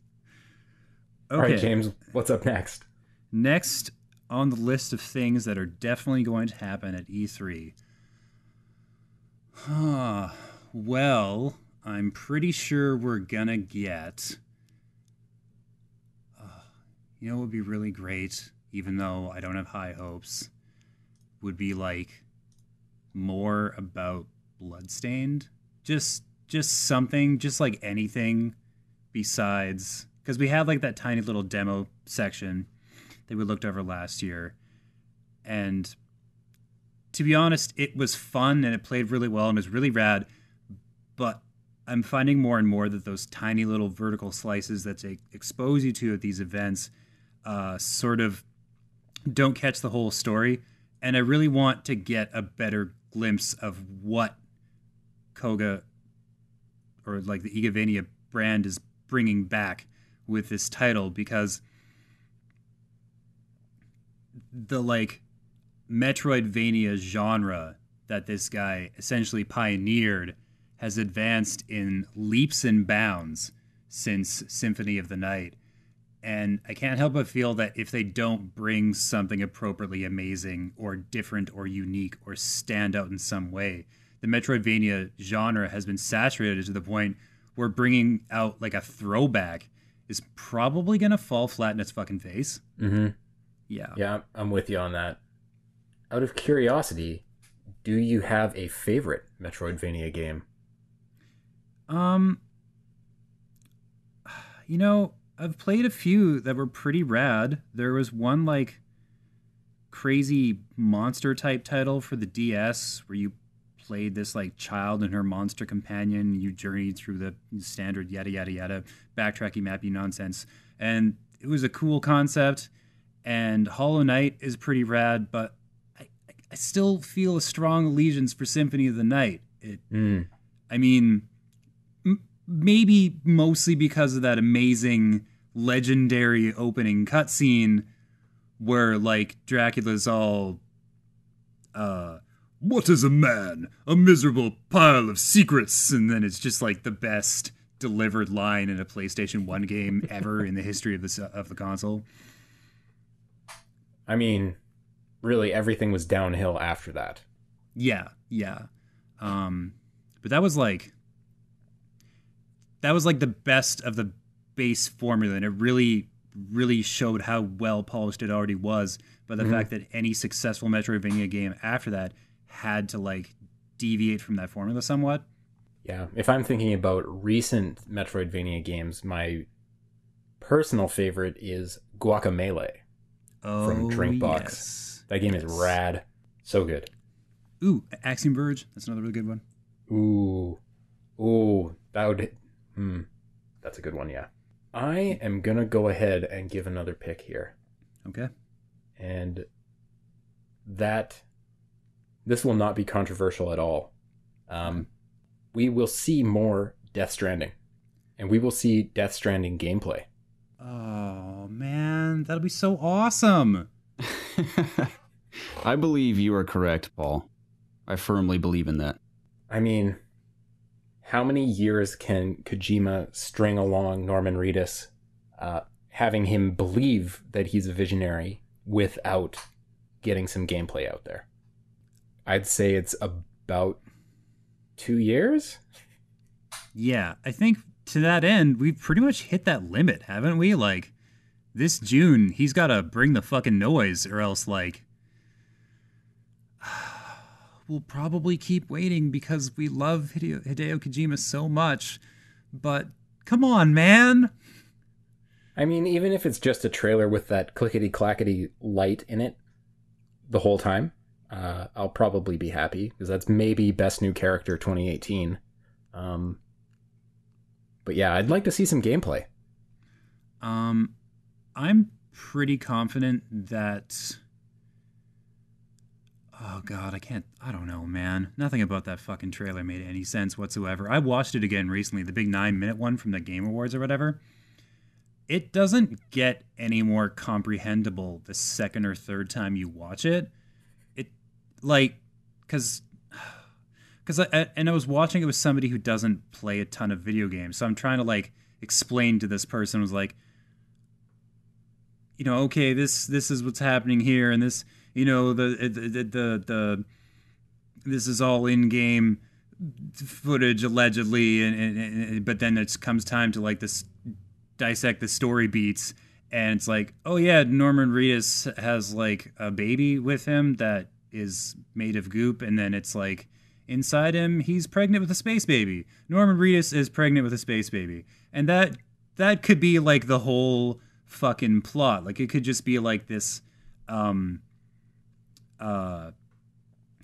Okay. All right, James, what's up next? Next on the list of things that are definitely going to happen at E3. Well, I'm pretty sure we're gonna get. What would be really great, even though I don't have high hopes, would be like more about Bloodstained. Just something, just like anything besides, because we had like that tiny little demo section that we looked over last year, and to be honest, it was fun and it played really well and it was really rad, but I'm finding more and more that those tiny little vertical slices that they expose you to at these events sort of don't catch the whole story. And I really want to get a better glimpse of what Koga or like the Igavania brand is bringing back with this title, because the like Metroidvania genre that this guy essentially pioneered has advanced in leaps and bounds since Symphony of the Night. And I can't help but feel that if they don't bring something appropriately amazing or different or unique or stand out in some way, the Metroidvania genre has been saturated to the point where bringing out like a throwback is probably going to fall flat in its fucking face. Mm-hmm. Yeah. Yeah, I'm with you on that. Out of curiosity, do you have a favorite Metroidvania game? You know, I've played a few that were pretty rad. There was one like crazy monster type title for the DS where you played this like child and her monster companion. You journeyed through the standard yada yada yada backtracky mappy nonsense, and it was a cool concept. And Hollow Knight is pretty rad, but I still feel a strong allegiance for Symphony of the Night. I mean, maybe mostly because of that amazing legendary opening cutscene where like Dracula's all what is a man? A miserable pile of secrets. And then it's just like the best delivered line in a PlayStation 1 game ever in the history of the console. I mean, really everything was downhill after that. Yeah. But that was like the best of the base formula, and it really, really showed how well polished it already was. But the fact that any successful Metroidvania game after that had to like deviate from that formula somewhat. Yeah, if I'm thinking about recent Metroidvania games, my personal favorite is Guacamelee from Drinkbox. Yes. That game is rad. So good. Ooh, Axiom Verge. That's another really good one. Ooh, that would... that's a good one, yeah. I am going to go ahead and give another pick here. Okay. And this will not be controversial at all. We will see more Death Stranding. And we will see Death Stranding gameplay. Oh, man. That'll be so awesome. I believe you are correct, Paul. I firmly believe in that. I mean, how many years can Kojima string along Norman Reedus, having him believe that he's a visionary without getting some gameplay out there? I'd say it's about 2 years. Yeah, I think to that end, we've pretty much hit that limit, haven't we? Like, this June, he's got to bring the fucking noise, or else, like, we'll probably keep waiting because we love Hideo Kojima so much. But come on, man. I mean, even if it's just a trailer with that clickety-clackety light in it the whole time, I'll probably be happy, because that's maybe Best New Character 2018. But yeah, I'd like to see some gameplay. I'm pretty confident that... Oh, God, I don't know, man. Nothing about that fucking trailer made any sense whatsoever. I watched it again recently, the big 9-minute one from the Game Awards or whatever. It doesn't get any more comprehensible the second or third time you watch it. It, like, because I was watching it with somebody who doesn't play a ton of video games, so I'm trying to, like, explain to this person, was like, you know, okay, this is what's happening here, and this... You know, the this is all in-game footage allegedly, and but then it comes time to like this dissect the story beats, and it's like, oh yeah, Norman Reedus has like a baby with him that is made of goop, and then it's like inside him he's pregnant with a space baby. Norman Reedus is pregnant with a space baby, and that could be like the whole fucking plot. Like it could just be like this.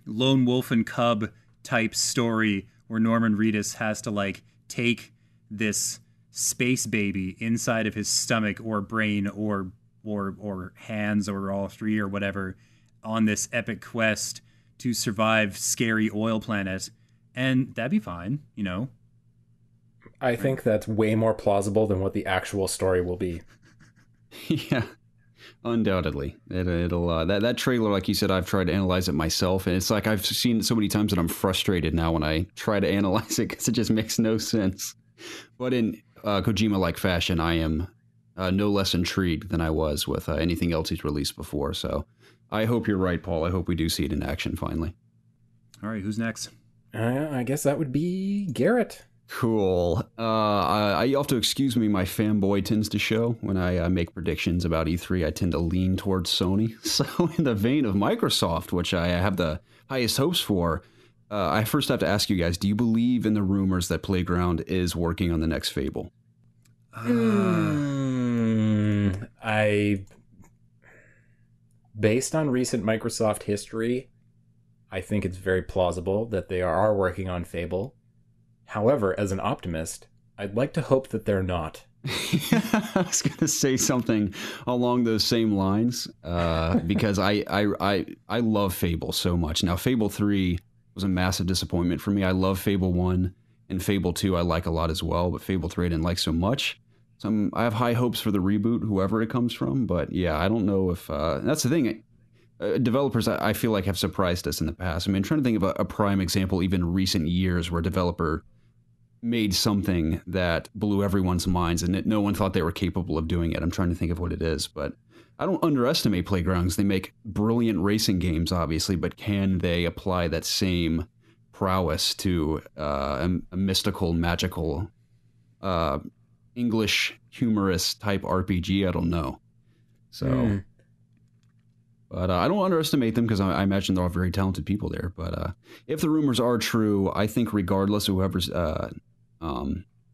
Lone wolf and cub type story where Norman Reedus has to like take this space baby inside of his stomach or brain or or hands or all three or whatever on this epic quest to survive scary oil planet, and that'd be fine, you know. I think that's way more plausible than what the actual story will be. Yeah, undoubtedly. It'll that trailer, like you said, I've tried to analyze it myself, and it's like I've seen it so many times that I'm frustrated now when I try to analyze it because it just makes no sense. But in Kojima-like fashion, I am no less intrigued than I was with anything else he's released before. So I hope you're right, Paul. I hope we do see it in action finally. All right, who's next? I guess that would be Garrett. Cool. You'll have to excuse me. My fanboy tends to show when I make predictions about E3. I tend to lean towards Sony. So in the vein of Microsoft, which I have the highest hopes for, I first have to ask you guys, do you believe in the rumors that Playground is working on the next Fable? Based on recent Microsoft history, I think it's very plausible that they are working on Fable. However, as an optimist, I'd like to hope that they're not. I was going to say something along those same lines because I love Fable so much. Now, Fable 3 was a massive disappointment for me. I love Fable 1 and Fable 2 I like a lot as well, but Fable 3 I didn't like so much. So I have high hopes for the reboot, whoever it comes from. But yeah, I don't know if that's the thing. Developers, I feel like, have surprised us in the past. I mean, I'm trying to think of a prime example, even in recent years, where a developer made something that blew everyone's minds and no one thought they were capable of doing it. I'm trying to think of what it is, but I don't underestimate Playgrounds. They make brilliant racing games, obviously, but can they apply that same prowess to a mystical, magical, English humorous type RPG? I don't know. So, but I don't underestimate them because I imagine they're all very talented people there. But if the rumors are true, I think regardless of whoever's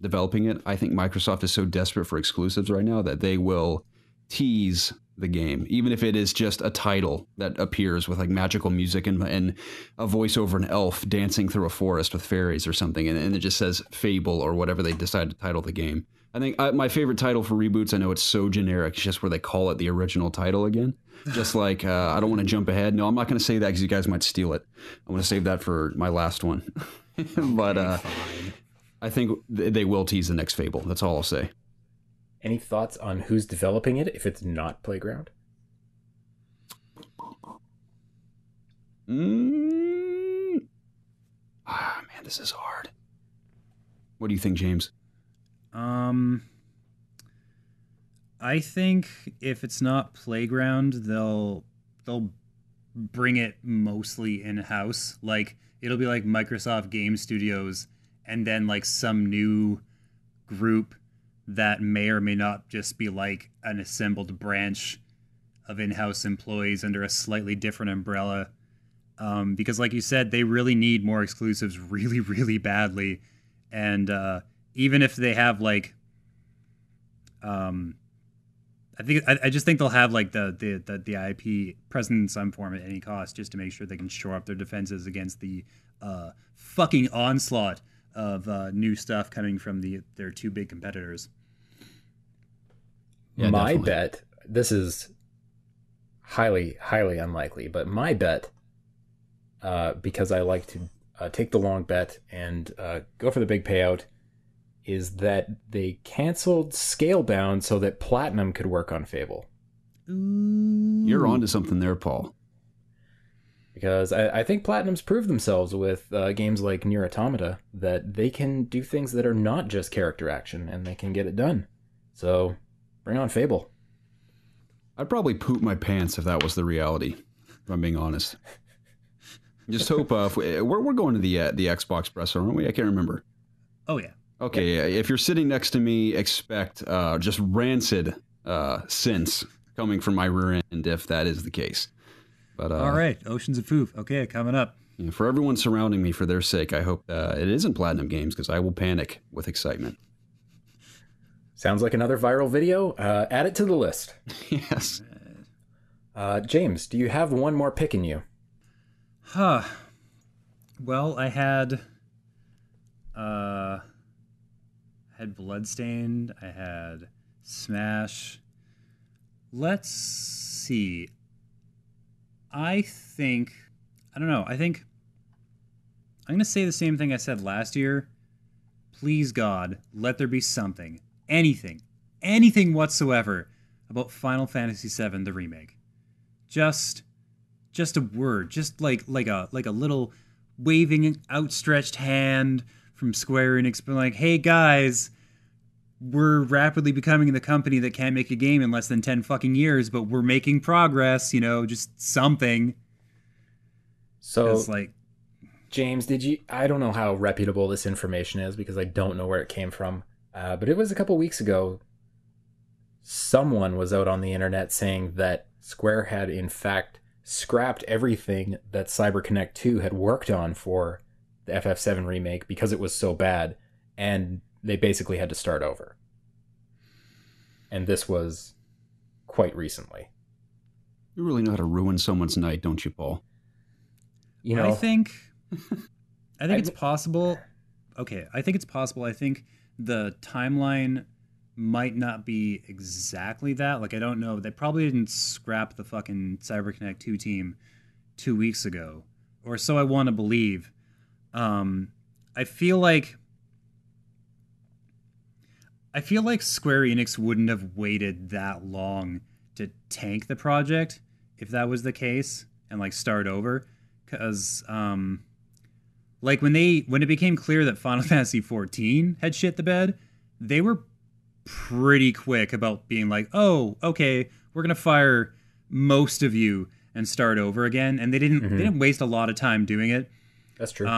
developing it, I think Microsoft is so desperate for exclusives right now that they will tease the game, even if it is just a title that appears with like magical music and a voice over an elf dancing through a forest with fairies or something, and it just says Fable or whatever they decide to title the game. I think my favorite title for reboots, I know it's so generic, it's just where they call it the original title again. Just like, I don't want to jump ahead. No, I'm not going to say that because you guys might steal it. I'm going to save that for my last one. But I think they will tease the next Fable. That's all I'll say. Any thoughts on who's developing it if it's not Playground? Man, this is hard. What do you think, James? I think if it's not Playground, they'll bring it mostly in-house. Like, it'll be like Microsoft Game Studios and then like some new group that may or may not just be like an assembled branch of in-house employees under a slightly different umbrella. Because like you said, they really need more exclusives really, really badly. And even if they have like, I just think they'll have like the IP present in some form at any cost, just to make sure they can shore up their defenses against the fucking onslaught of new stuff coming from their two big competitors. Yeah, my bet, this is highly, highly unlikely, but my bet, because I like to take the long bet and go for the big payout, is that they canceled Scalebound so that Platinum could work on Fable. You're onto something there, Paul. Because I think Platinum's proved themselves with games like Nier Automata that they can do things that are not just character action, and they can get it done. So, bring on Fable. I'd probably poop my pants if that was the reality, if I'm being honest. Just hope we're going to the Xbox presser, aren't we? I can't remember. Oh, yeah. Okay, yeah. If you're sitting next to me, expect just rancid sense coming from my rear end if that is the case. But all right, Oceans of Poop. Okay, coming up. Yeah, for everyone surrounding me, for their sake, I hope it isn't Platinum Games, because I will panic with excitement. Sounds like another viral video. Add it to the list. Yes. James, do you have one more pick in you? Well, I had Bloodstained. I had Smash. Let's see. I don't know. I think I'm going to say the same thing I said last year. Please, God, let there be something, anything whatsoever about Final Fantasy VII, the remake. Just a word, just like a little waving outstretched hand from Square Enix, being like, "Hey guys, we're rapidly becoming the company that can't make a game in less than 10 fucking years, but we're making progress, just something." So, like, James, I don't know how reputable this information is because I don't know where it came from, but it was a couple weeks ago. Someone was out on the internet saying that Square had in fact scrapped everything that CyberConnect 2 had worked on for the FF7 remake because it was so bad, and they basically had to start over. And this was quite recently. You really know how to ruin someone's night, don't you, Paul? I think it's possible. Okay, I think it's possible. I think the timeline might not be exactly that. Like, I don't know. They probably didn't scrap the fucking CyberConnect 2 team 2 weeks ago, or so I want to believe. I feel like Square Enix wouldn't have waited that long to tank the project if that was the case and like start over, because like when it became clear that Final Fantasy 14 had shit the bed, they were pretty quick about being like, "Oh, okay, we're gonna fire most of you and start over again." And they didn't waste a lot of time doing it. That's true.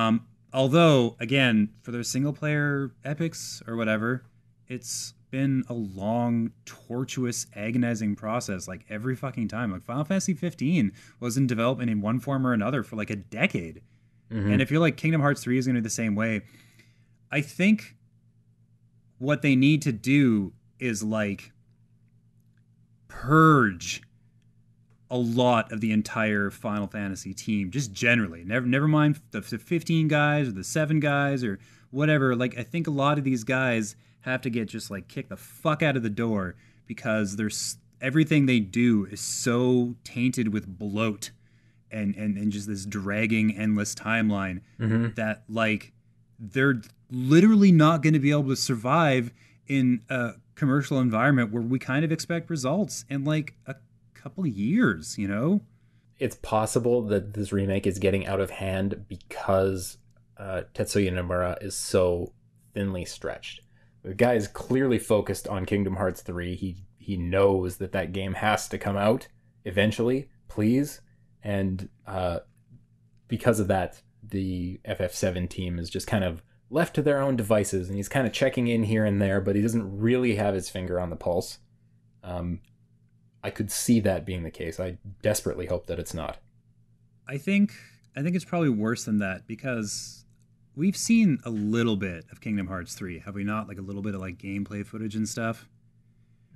Although, again, for their single player epics or whatever, it's been a long, tortuous, agonizing process. Like every fucking time, like Final Fantasy 15 was in development in one form or another for like a decade, and I feel like Kingdom Hearts 3 is gonna be the same way. I think what they need to do is like purge a lot of the entire Final Fantasy team, just generally. Never mind the 15 guys or the 7 guys or whatever. Like, I think a lot of these guys have to get just like kicked the fuck out of the door because there's everything they do is so tainted with bloat and just this dragging endless timeline that like they're literally not going to be able to survive in a commercial environment where we kind of expect results in like a couple of years, It's possible that this remake is getting out of hand because Tetsuya Nomura is so thinly stretched. The guy is clearly focused on Kingdom Hearts 3. He knows that game has to come out eventually, please. And because of that, the FF7 team is just kind of left to their own devices, and he's kind of checking in here and there, but he doesn't really have his finger on the pulse. I could see that being the case. I desperately hope that it's not. I think it's probably worse than that because we've seen a little bit of Kingdom Hearts 3, have we not? Like a little bit of like gameplay footage and stuff.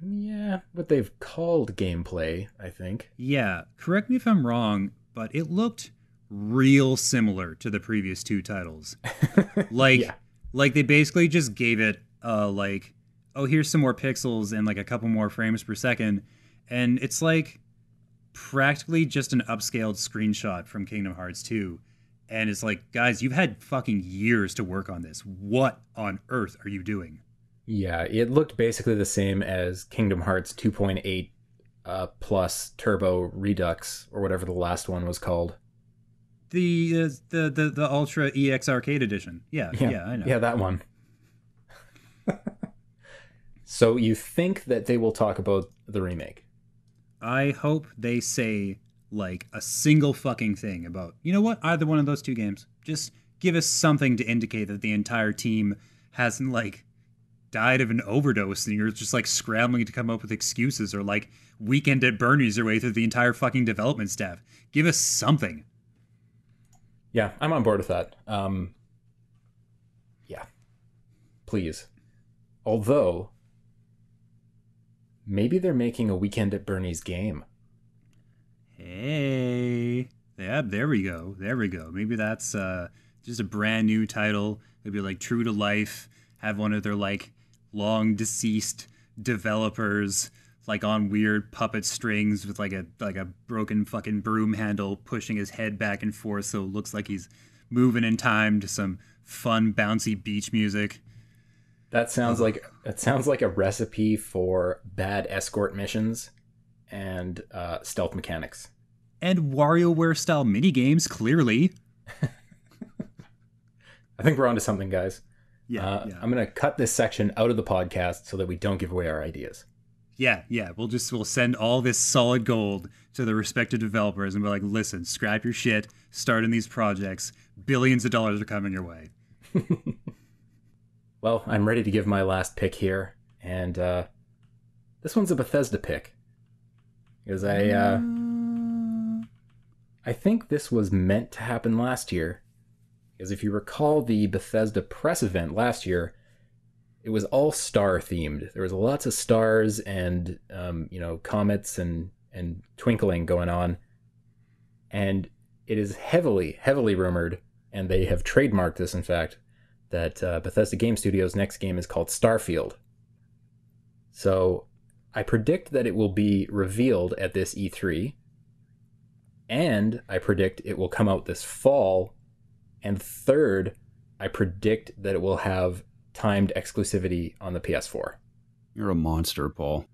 Yeah, what they've called gameplay, I think. Yeah, correct me if I'm wrong, but it looked real similar to the previous 2 titles. Like they basically just gave it like, oh, here's some more pixels and like a couple more frames per second, and it's like practically just an upscaled screenshot from Kingdom Hearts 2. And it's like, guys, you've had fucking years to work on this. What on earth are you doing? Yeah, it looked basically the same as Kingdom Hearts 2.8 plus Turbo Redux, or whatever the last one was called. The Ultra EX Arcade Edition. Yeah, I know. Yeah, that one. So you think that they will talk about the remake? I hope they say like a single fucking thing about, you know what, either one of those 2 games. Just give us something to indicate that the entire team hasn't like died of an overdose and you're just like scrambling to come up with excuses or like Weekend at Bernie's your way through the entire fucking development staff. Give us something. Yeah, I'm on board with that. Yeah, please. Although, maybe they're making a Weekend at Bernie's game. Hey, yeah, there we go. Maybe that's just a brand new title. Maybe like true to life. Have one of their like long deceased developers like on weird puppet strings with like a broken fucking broom handle pushing his head back and forth so it looks like he's moving in time to some fun bouncy beach music. That sounds like a recipe for bad escort missions and stealth mechanics. And WarioWare style minigames, clearly. I think we're onto something, guys. Yeah. I'm going to cut this section out of the podcast so that we don't give away our ideas. Yeah. We'll send all this solid gold to the respective developers and be like, listen, scrap your shit, start in these projects. Billions of dollars are coming your way. Well, I'm ready to give my last pick here, and this one's a Bethesda pick. Because I think this was meant to happen last year. Because if you recall the Bethesda press event last year, it was all star themed. There was lots of stars and comets and twinkling going on. And it is heavily, heavily rumored, and they have trademarked this, in fact, that Bethesda Game Studios' next game is called Starfield. So I predict that it will be revealed at this E3, and I predict it will come out this fall, and third, I predict that it will have timed exclusivity on the PS4. You're a monster, Paul.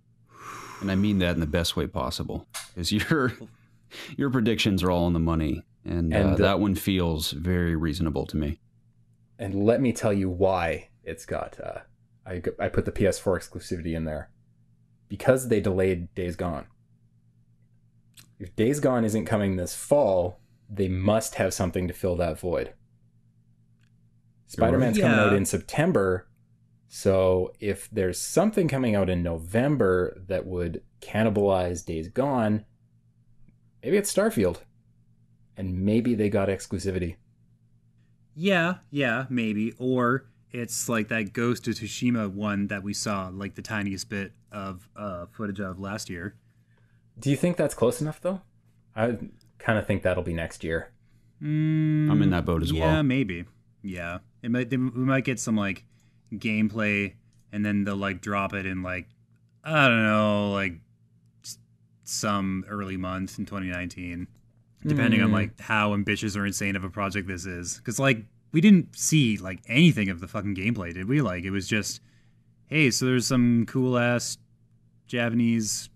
And I mean that in the best way possible. Because your predictions are all on the money, and that one feels very reasonable to me. And let me tell you why it's got... I put the PS4 exclusivity in there. Because they delayed Days Gone. If Days Gone isn't coming this fall, they must have something to fill that void. Spider-Man's coming out in September, so if there's something coming out in November that would cannibalize Days Gone, maybe it's Starfield. And maybe they got exclusivity. Yeah, maybe. Or it's like that Ghost of Tsushima one that we saw, like the tiniest bit of footage of last year. Do you think that's close enough, though? I kind of think that'll be next year. I'm in that boat as well. Yeah, maybe. Yeah. We might get some, like, gameplay, and then they'll, like, drop it in, like, I don't know, like, some early month in 2019. Depending on, like, how ambitious or insane of a project this is. Because, like, we didn't see, like, anything of the fucking gameplay, did we? Like, it was just, hey, so there's some cool-ass Japanese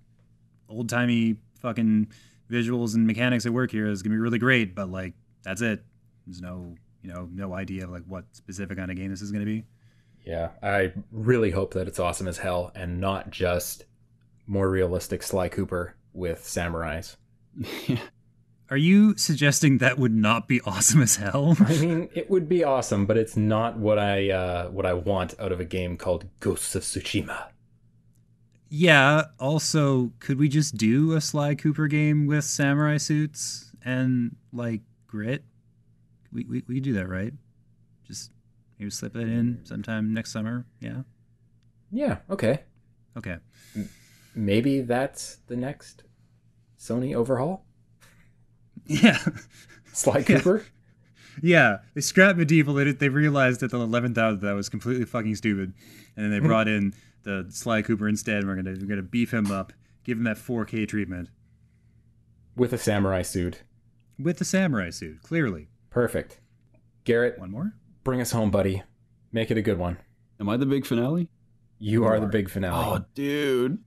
old-timey fucking visuals and mechanics at work here. It's going to be really great, but, like, that's it. There's no idea of, like, what specific kind of game this is going to be. Yeah, I really hope that it's awesome as hell and not just more realistic Sly Cooper with samurais. Are you suggesting that would not be awesome as hell? I mean, it would be awesome, but it's not what I want out of a game called Ghosts of Tsushima. Yeah, also, could we just do a Sly Cooper game with samurai suits and, like, grit? We do that, right? Just maybe slip it in sometime next summer, yeah? Yeah, okay. Okay. Maybe that's the next Sony overhaul? Yeah. Sly Cooper? Yeah. They scrapped Medieval. They realized at the 11th hour that was completely fucking stupid. And then they brought in the Sly Cooper instead. And we're gonna beef him up, give him that 4K treatment. With a samurai suit. With the samurai suit, clearly. Perfect. Garrett, One more? bring us home, buddy. Make it a good one. Am I the big finale? You are the big finale. Oh, dude.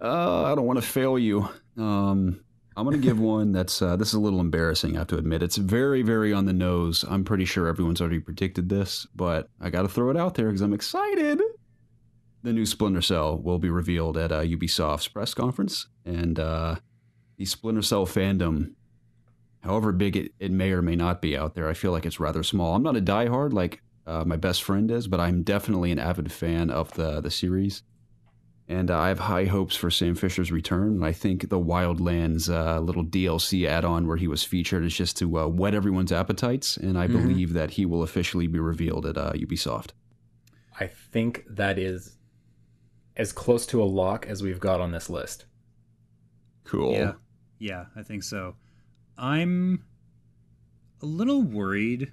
I don't want to fail you. I'm going to give one that's, this is a little embarrassing, I have to admit. It's very, very on the nose. I'm pretty sure everyone's already predicted this, but I got to throw it out there because I'm excited. The new Splinter Cell will be revealed at Ubisoft's press conference, and the Splinter Cell fandom, however big it may or may not be out there, I feel like it's rather small. I'm not a diehard like my best friend is, but I'm definitely an avid fan of the series. And I have high hopes for Sam Fisher's return. And I think the Wildlands little DLC add-on where he was featured is just to whet everyone's appetites. And I believe that he will officially be revealed at Ubisoft. I think that is as close to a lock as we've got on this list. Cool. Yeah, I think so. I'm a little worried.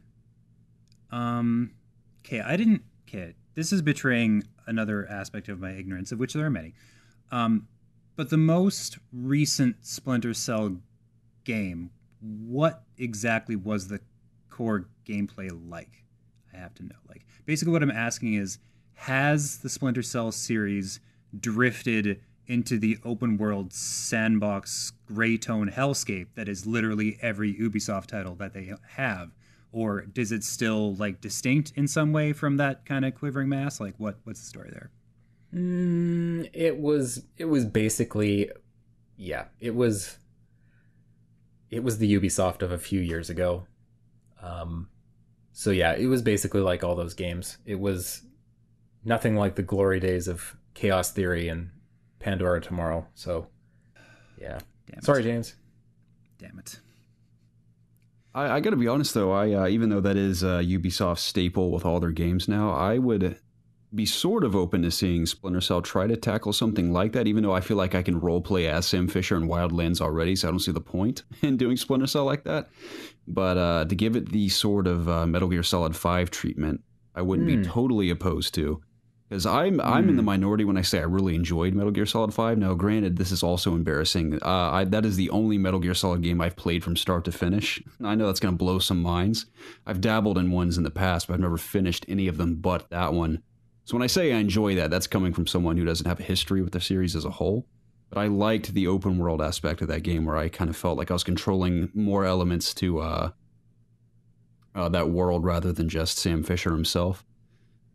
Okay, this is betraying another aspect of my ignorance, of which there are many. But the most recent Splinter Cell game, what exactly was the core gameplay like? I have to know. Like, basically what I'm asking is, has the Splinter Cell series drifted into the open world sandbox gray tone hellscape that is literally every Ubisoft title that they have? Or does it still like distinct in some way from that kind of quivering mass? Like what's the story there? It was basically, yeah, it was the Ubisoft of a few years ago. So yeah, it was basically like all those games. It was nothing like the glory days of Chaos Theory and Pandora Tomorrow. So yeah. Sorry, James. Damn it. I got to be honest, though. I even though that is a Ubisoft staple with all their games now, I would be sort of open to seeing Splinter Cell try to tackle something like that, even though I feel like I can roleplay as Sam Fisher in Wildlands already, so I don't see the point in doing Splinter Cell like that. But to give it the sort of Metal Gear Solid 5 treatment, I wouldn't be totally opposed to. Because I'm in the minority when I say I really enjoyed Metal Gear Solid 5. Now, granted, this is also embarrassing. That is the only Metal Gear Solid game I've played from start to finish. I know that's going to blow some minds. I've dabbled in ones in the past, but I've never finished any of them but that one. So when I say I enjoy that, that's coming from someone who doesn't have a history with the series as a whole. But I liked the open world aspect of that game where I kind of felt like I was controlling more elements to that world rather than just Sam Fisher himself.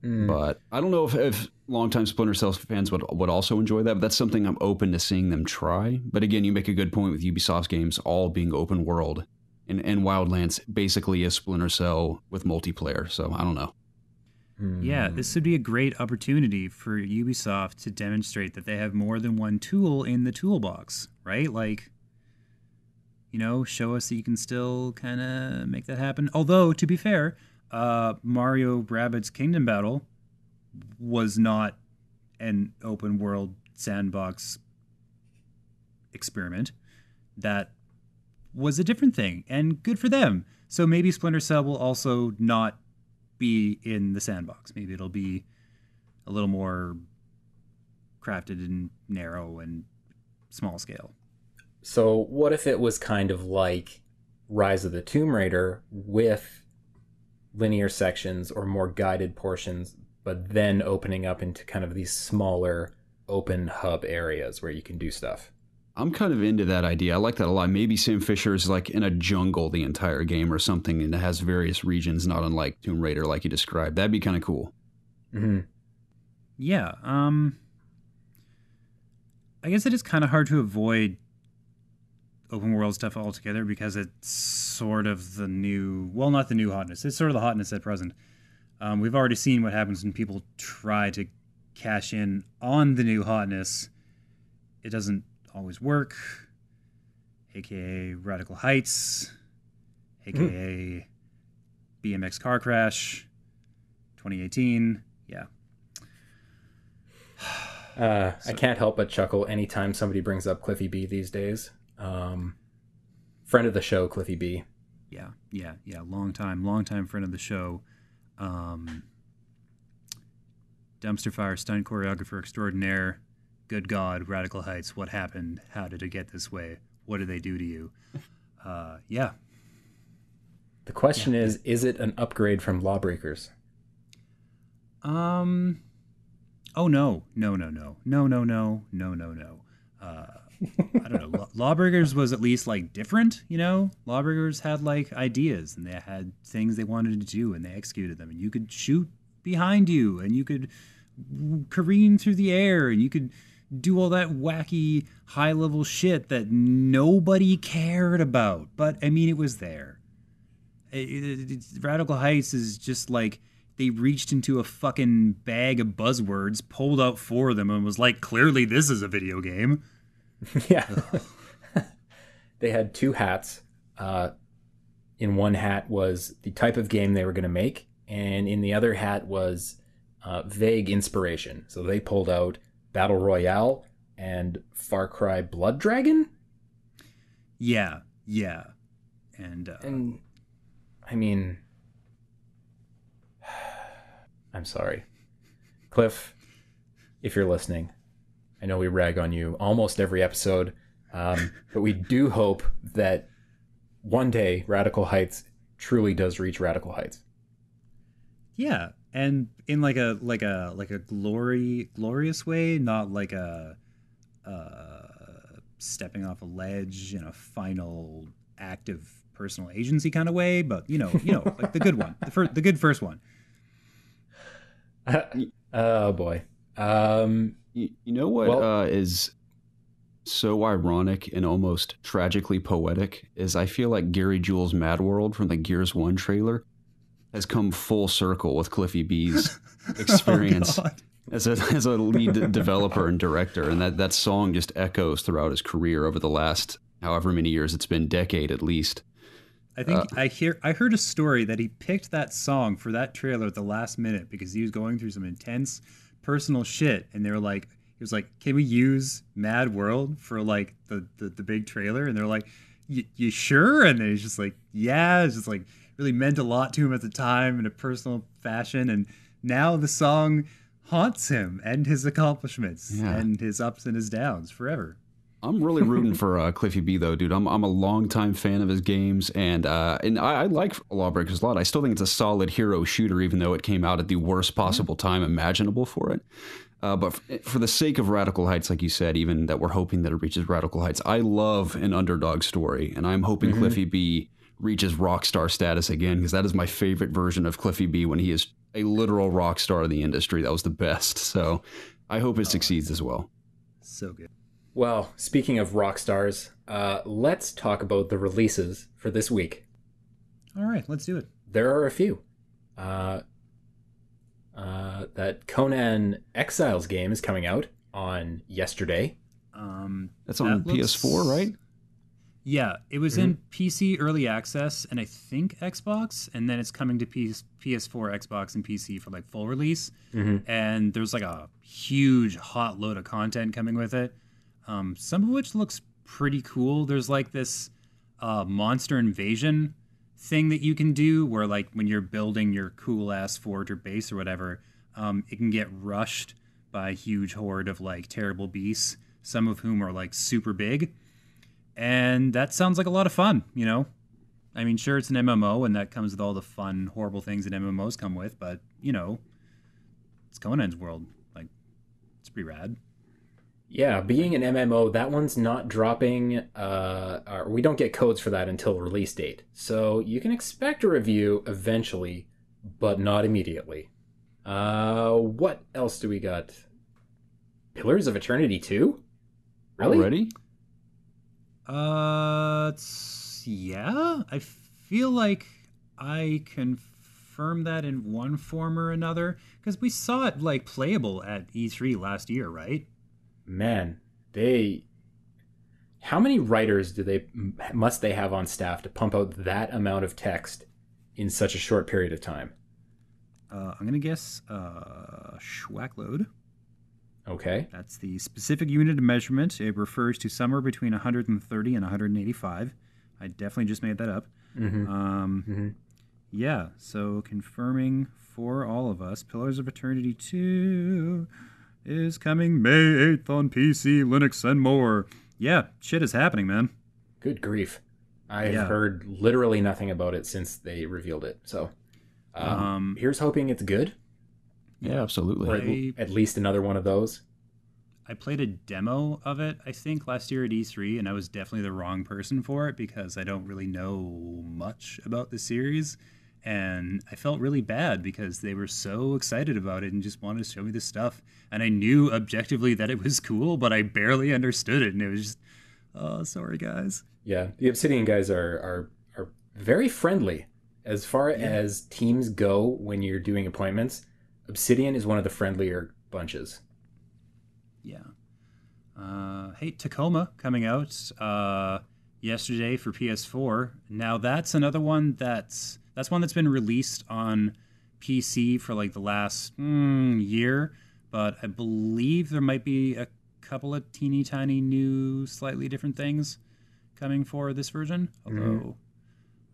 But I don't know if longtime Splinter Cell fans would also enjoy that, but that's something I'm open to seeing them try. But again, you make a good point with Ubisoft's games all being open world, and Wildlands basically is Splinter Cell with multiplayer, so I don't know. Yeah, this would be a great opportunity for Ubisoft to demonstrate that they have more than one tool in the toolbox, right? Like, you know, show us that you can still kind of make that happen. Although, to be fair, Mario Rabbids Kingdom Battle was not an open world sandbox experiment. That was a different thing, and good for them. So maybe Splinter Cell will also not be in the sandbox. Maybe it'll be a little more crafted and narrow and small scale. So what if it was kind of like Rise of the Tomb Raider with linear sections or more guided portions, but then opening up into kind of these smaller open hub areas where you can do stuff? I'm kind of into that idea. I like that a lot. Maybe Sam Fisher is like in a jungle the entire game or something, and it has various regions, not unlike Tomb Raider, like you described. That'd be kind of cool. Mm-hmm. Yeah. I guess it is kind of hard to avoid open world stuff altogether because it's sort of the new, well, not the new hotness. It's sort of the hotness at present. We've already seen what happens when people try to cash in on the new hotness. It doesn't always work, aka Radical Heights, aka BMX car crash 2018. Yeah. I can't help but chuckle anytime somebody brings up Cliffy B these days. Friend of the show, Cliffy B. Yeah. Long time friend of the show. Dumpster fire stunt choreographer extraordinaire. Good God, Radical Heights, what happened? How did it get this way? What did they do to you? Yeah. The question is it an upgrade from Lawbreakers? Oh, no. I don't know. Lawbreakers was at least like different, you know? Lawbreakers had like ideas and they had things they wanted to do and they executed them. And you could shoot behind you and you could careen through the air and you could do all that wacky high level shit that nobody cared about. But I mean, it was there. Radical Heights is just like they reached into a fucking bag of buzzwords, pulled out 4 of them, and was like, clearly this is a video game. Yeah. They had 2 hats. In one hat was the type of game they were going to make, and in the other hat was vague inspiration. So they pulled out Battle Royale and Far Cry Blood Dragon? Yeah. And I mean, I'm sorry. Cliff, if you're listening, I know we rag on you almost every episode, but we do hope that one day Radical Heights truly does reach Radical Heights. Yeah, and in like a glorious way, not like a stepping off a ledge in a final act of personal agency kind of way, but like the good one, the good first one. Oh boy. You know what is so ironic and almost tragically poetic is I feel like Gary Jules' Mad World from the Gears 1 trailer has come full circle with Cliffy B's experience as a lead developer and director, and that song just echoes throughout his career over the last however many years it's been, decade at least. I think I heard a story that he picked that song for that trailer at the last minute because he was going through some intense personal shit, and he was like, can we use Mad World for like the big trailer? And they're like, you sure? And then he's just like, yeah. It's just like really meant a lot to him at the time in a personal fashion, and now the song haunts him and his accomplishments and his ups and his downs forever. I'm really rooting for Cliffy B though, dude. I'm a longtime fan of his games, and I like Lawbreakers a lot. I still think it's a solid hero shooter, even though it came out at the worst possible time imaginable for it. But for the sake of Radical Heights, like you said, even that we're hoping that it reaches Radical Heights, I love an underdog story, and I'm hoping Cliffy B reaches rock star status again, because that is my favorite version of Cliffy B when he is a literal rock star of the industry. That was the best. So I hope it succeeds as well. So good. Well, speaking of rock stars, let's talk about the releases for this week. All right, let's do it. There are a few. That Conan Exiles game is coming out on yesterday. That's on PS4, right? Yeah, it was in PC early access and I think Xbox, and then it's coming to PS4, Xbox, and PC for like full release. And there's like a huge hot load of content coming with it. Some of which looks pretty cool. There's like this monster invasion thing that you can do where like when you're building your cool ass fort or base or whatever, it can get rushed by a huge horde of like terrible beasts, some of whom are like super big. And that sounds like a lot of fun, you know? I mean, sure, it's an MMO and that comes with all the fun, horrible things that MMOs come with, but, you know, it's Conan's world. Like, it's pretty rad. Yeah, being an MMO, that one's not dropping, we don't get codes for that until release date. So you can expect a review eventually, but not immediately. What else do we got? Pillars of Eternity 2? Really? Already? Yeah. I feel like I confirmed that in one form or another, because we saw it, like, playable at E3 last year, right? Man, how many writers must they have on staff to pump out that amount of text in such a short period of time? I'm gonna guess schwackload. Okay, that's the specific unit of measurement. It refers to somewhere between 130 and 185. I definitely just made that up. Yeah, so confirming for all of us, Pillars of Eternity 2 is coming May 8th on PC, Linux, and more. Yeah, shit is happening, man. Good grief. I've heard literally nothing about it since they revealed it. So here's hoping it's good. Yeah, absolutely. Or at least another one of those. I played a demo of it, I think, last year at E3, and I was definitely the wrong person for it because I don't really know much about the series. And I felt really bad because they were so excited about it and just wanted to show me this stuff. And I knew objectively that it was cool, but I barely understood it. And it was just, oh, sorry, guys. Yeah, the Obsidian guys are very friendly as far as teams go when you're doing appointments. Obsidian is one of the friendlier bunches. Yeah. Hey, Tacoma coming out yesterday for PS4. Now that's another one that's one that's been released on PC for like the last year, but I believe there might be a couple of teeny tiny new, slightly different things coming for this version, although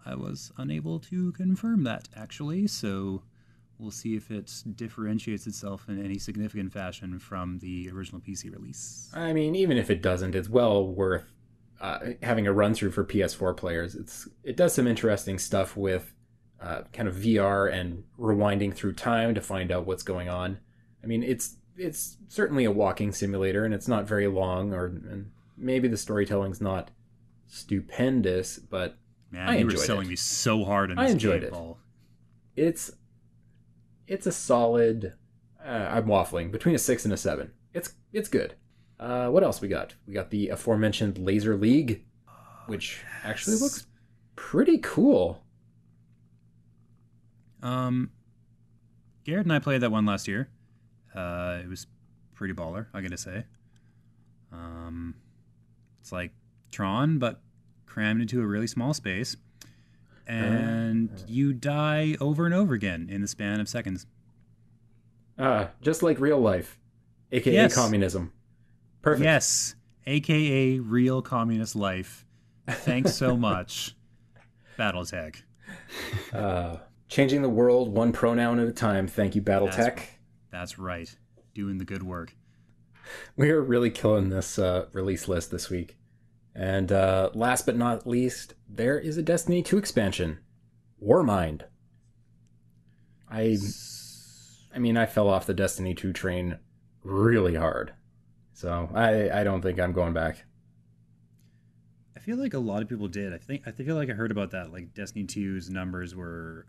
I was unable to confirm that actually, so We'll see if it differentiates itself in any significant fashion from the original PC release. I mean, even if it doesn't, it's well worth having a run through for PS4 players. It does some interesting stuff with kind of VR and rewinding through time to find out what's going on. I mean, it's certainly a walking simulator, and it's not very long, and maybe the storytelling's not stupendous, but man, I you were enjoyed selling it. me so hard in this I enjoyed game, it. Paul. It's a solid. I'm waffling between a 6 and a 7. It's good. What else we got? We got the aforementioned Laser League, which actually looks pretty cool. Garrett and I played that one last year. It was pretty baller, I gotta say. It's like Tron, but crammed into a really small space. And you die over and over again in the span of seconds. Just like real life, aka Yes. communism. Perfect. Yes, aka real communist life. Thanks so much, BattleTech. Changing the world one pronoun at a time. Thank you, BattleTech. That's right. Doing the good work. We are really killing this release list this week. And last but not least, there is a Destiny 2 expansion, Warmind. I mean, I fell off the Destiny 2 train really hard. So I don't think I'm going back. I feel like a lot of people did. I feel like I heard about that. Like Destiny 2's numbers were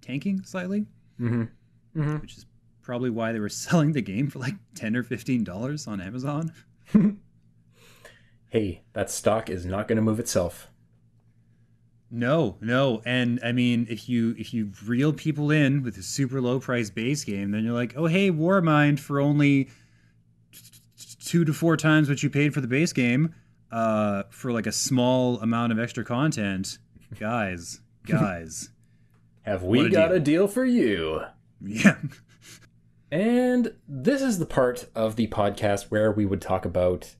tanking slightly, which is probably why they were selling the game for like $10 or $15 on Amazon. Hey, that stock is not going to move itself. No, and I mean, if you reel people in with a super low price base game, then you're like, oh hey, Warmind for only 2 to 4 times what you paid for the base game, for like a small amount of extra content, guys, Have we got a deal for you? Yeah. And this is the part of the podcast where we would talk about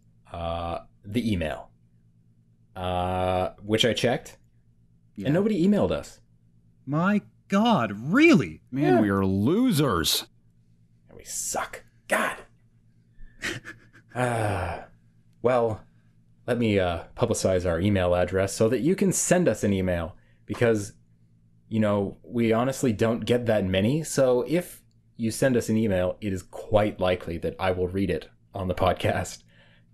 the email, which I checked. Yeah. And nobody emailed us. My God, really? Man, Yeah. we are losers. And we suck. God. Well, let me publicize our email address so that you can send us an email. Because, we honestly don't get that many. So if you send us an email, it is quite likely that I will read it on the podcast.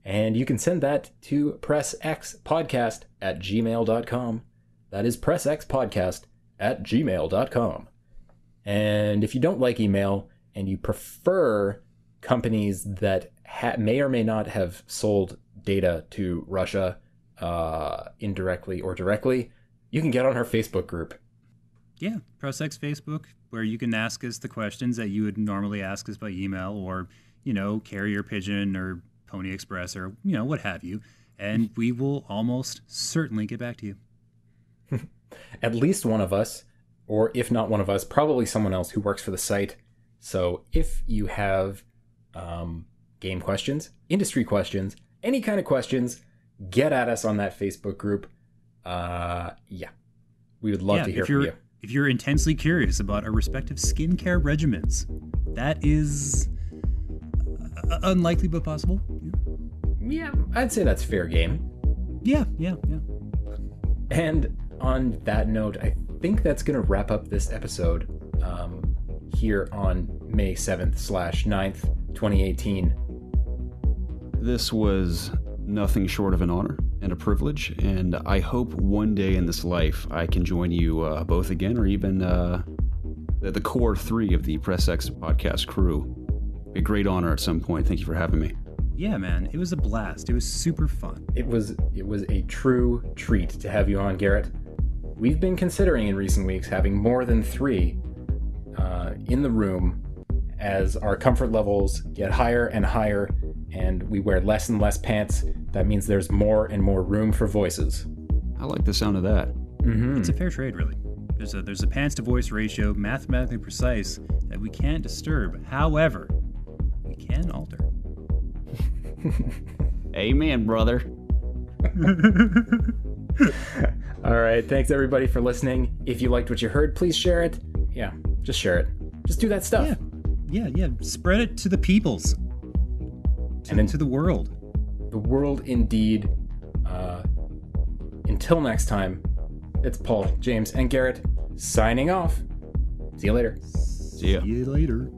And you can send that to pressxpodcast@gmail.com. That is pressxpodcast@gmail.com. And if you don't like email and you prefer companies that may or may not have sold data to Russia indirectly or directly, you can get on our Facebook group. Yeah, PressX Facebook, where you can ask us the questions that you would normally ask us by email or, carrier pigeon or Pony Express or, what have you. And we will almost certainly get back to you. At least one of us, or if not one of us, probably someone else who works for the site. So if you have game questions, industry questions, any kind of questions, get at us on that Facebook group. We would love to hear from you. If you're intensely curious about our respective skincare regimens, that is unlikely but possible. Yeah, I'd say that's fair game. Yeah. And on that note, I think that's going to wrap up this episode here on May 7th/9th, 2018. This was nothing short of an honor and a privilege, and I hope one day in this life I can join you both again, or even the core 3 of the Press X podcast crew. A great honor at some point. Thank you for having me. Yeah, man, it was a blast. It was super fun. It was a true treat to have you on, Garrett. We've been considering in recent weeks having more than 3 in the room as our comfort levels get higher and higher, and we wear less and less pants. That means there's more and more room for voices. I like the sound of that. Mm-hmm. It's a fair trade, really. There's a pants to voice ratio, mathematically precise, that we can't disturb. However, we can alter. Amen, brother. All right, thanks everybody for listening. If you liked what you heard, please share it. Yeah, Just share it. Just do that stuff. Yeah. Spread it to the peoples. And into the world. The world, indeed. Until next time, it's Paul, James, and Garrett signing off. See you later. See ya. See you later.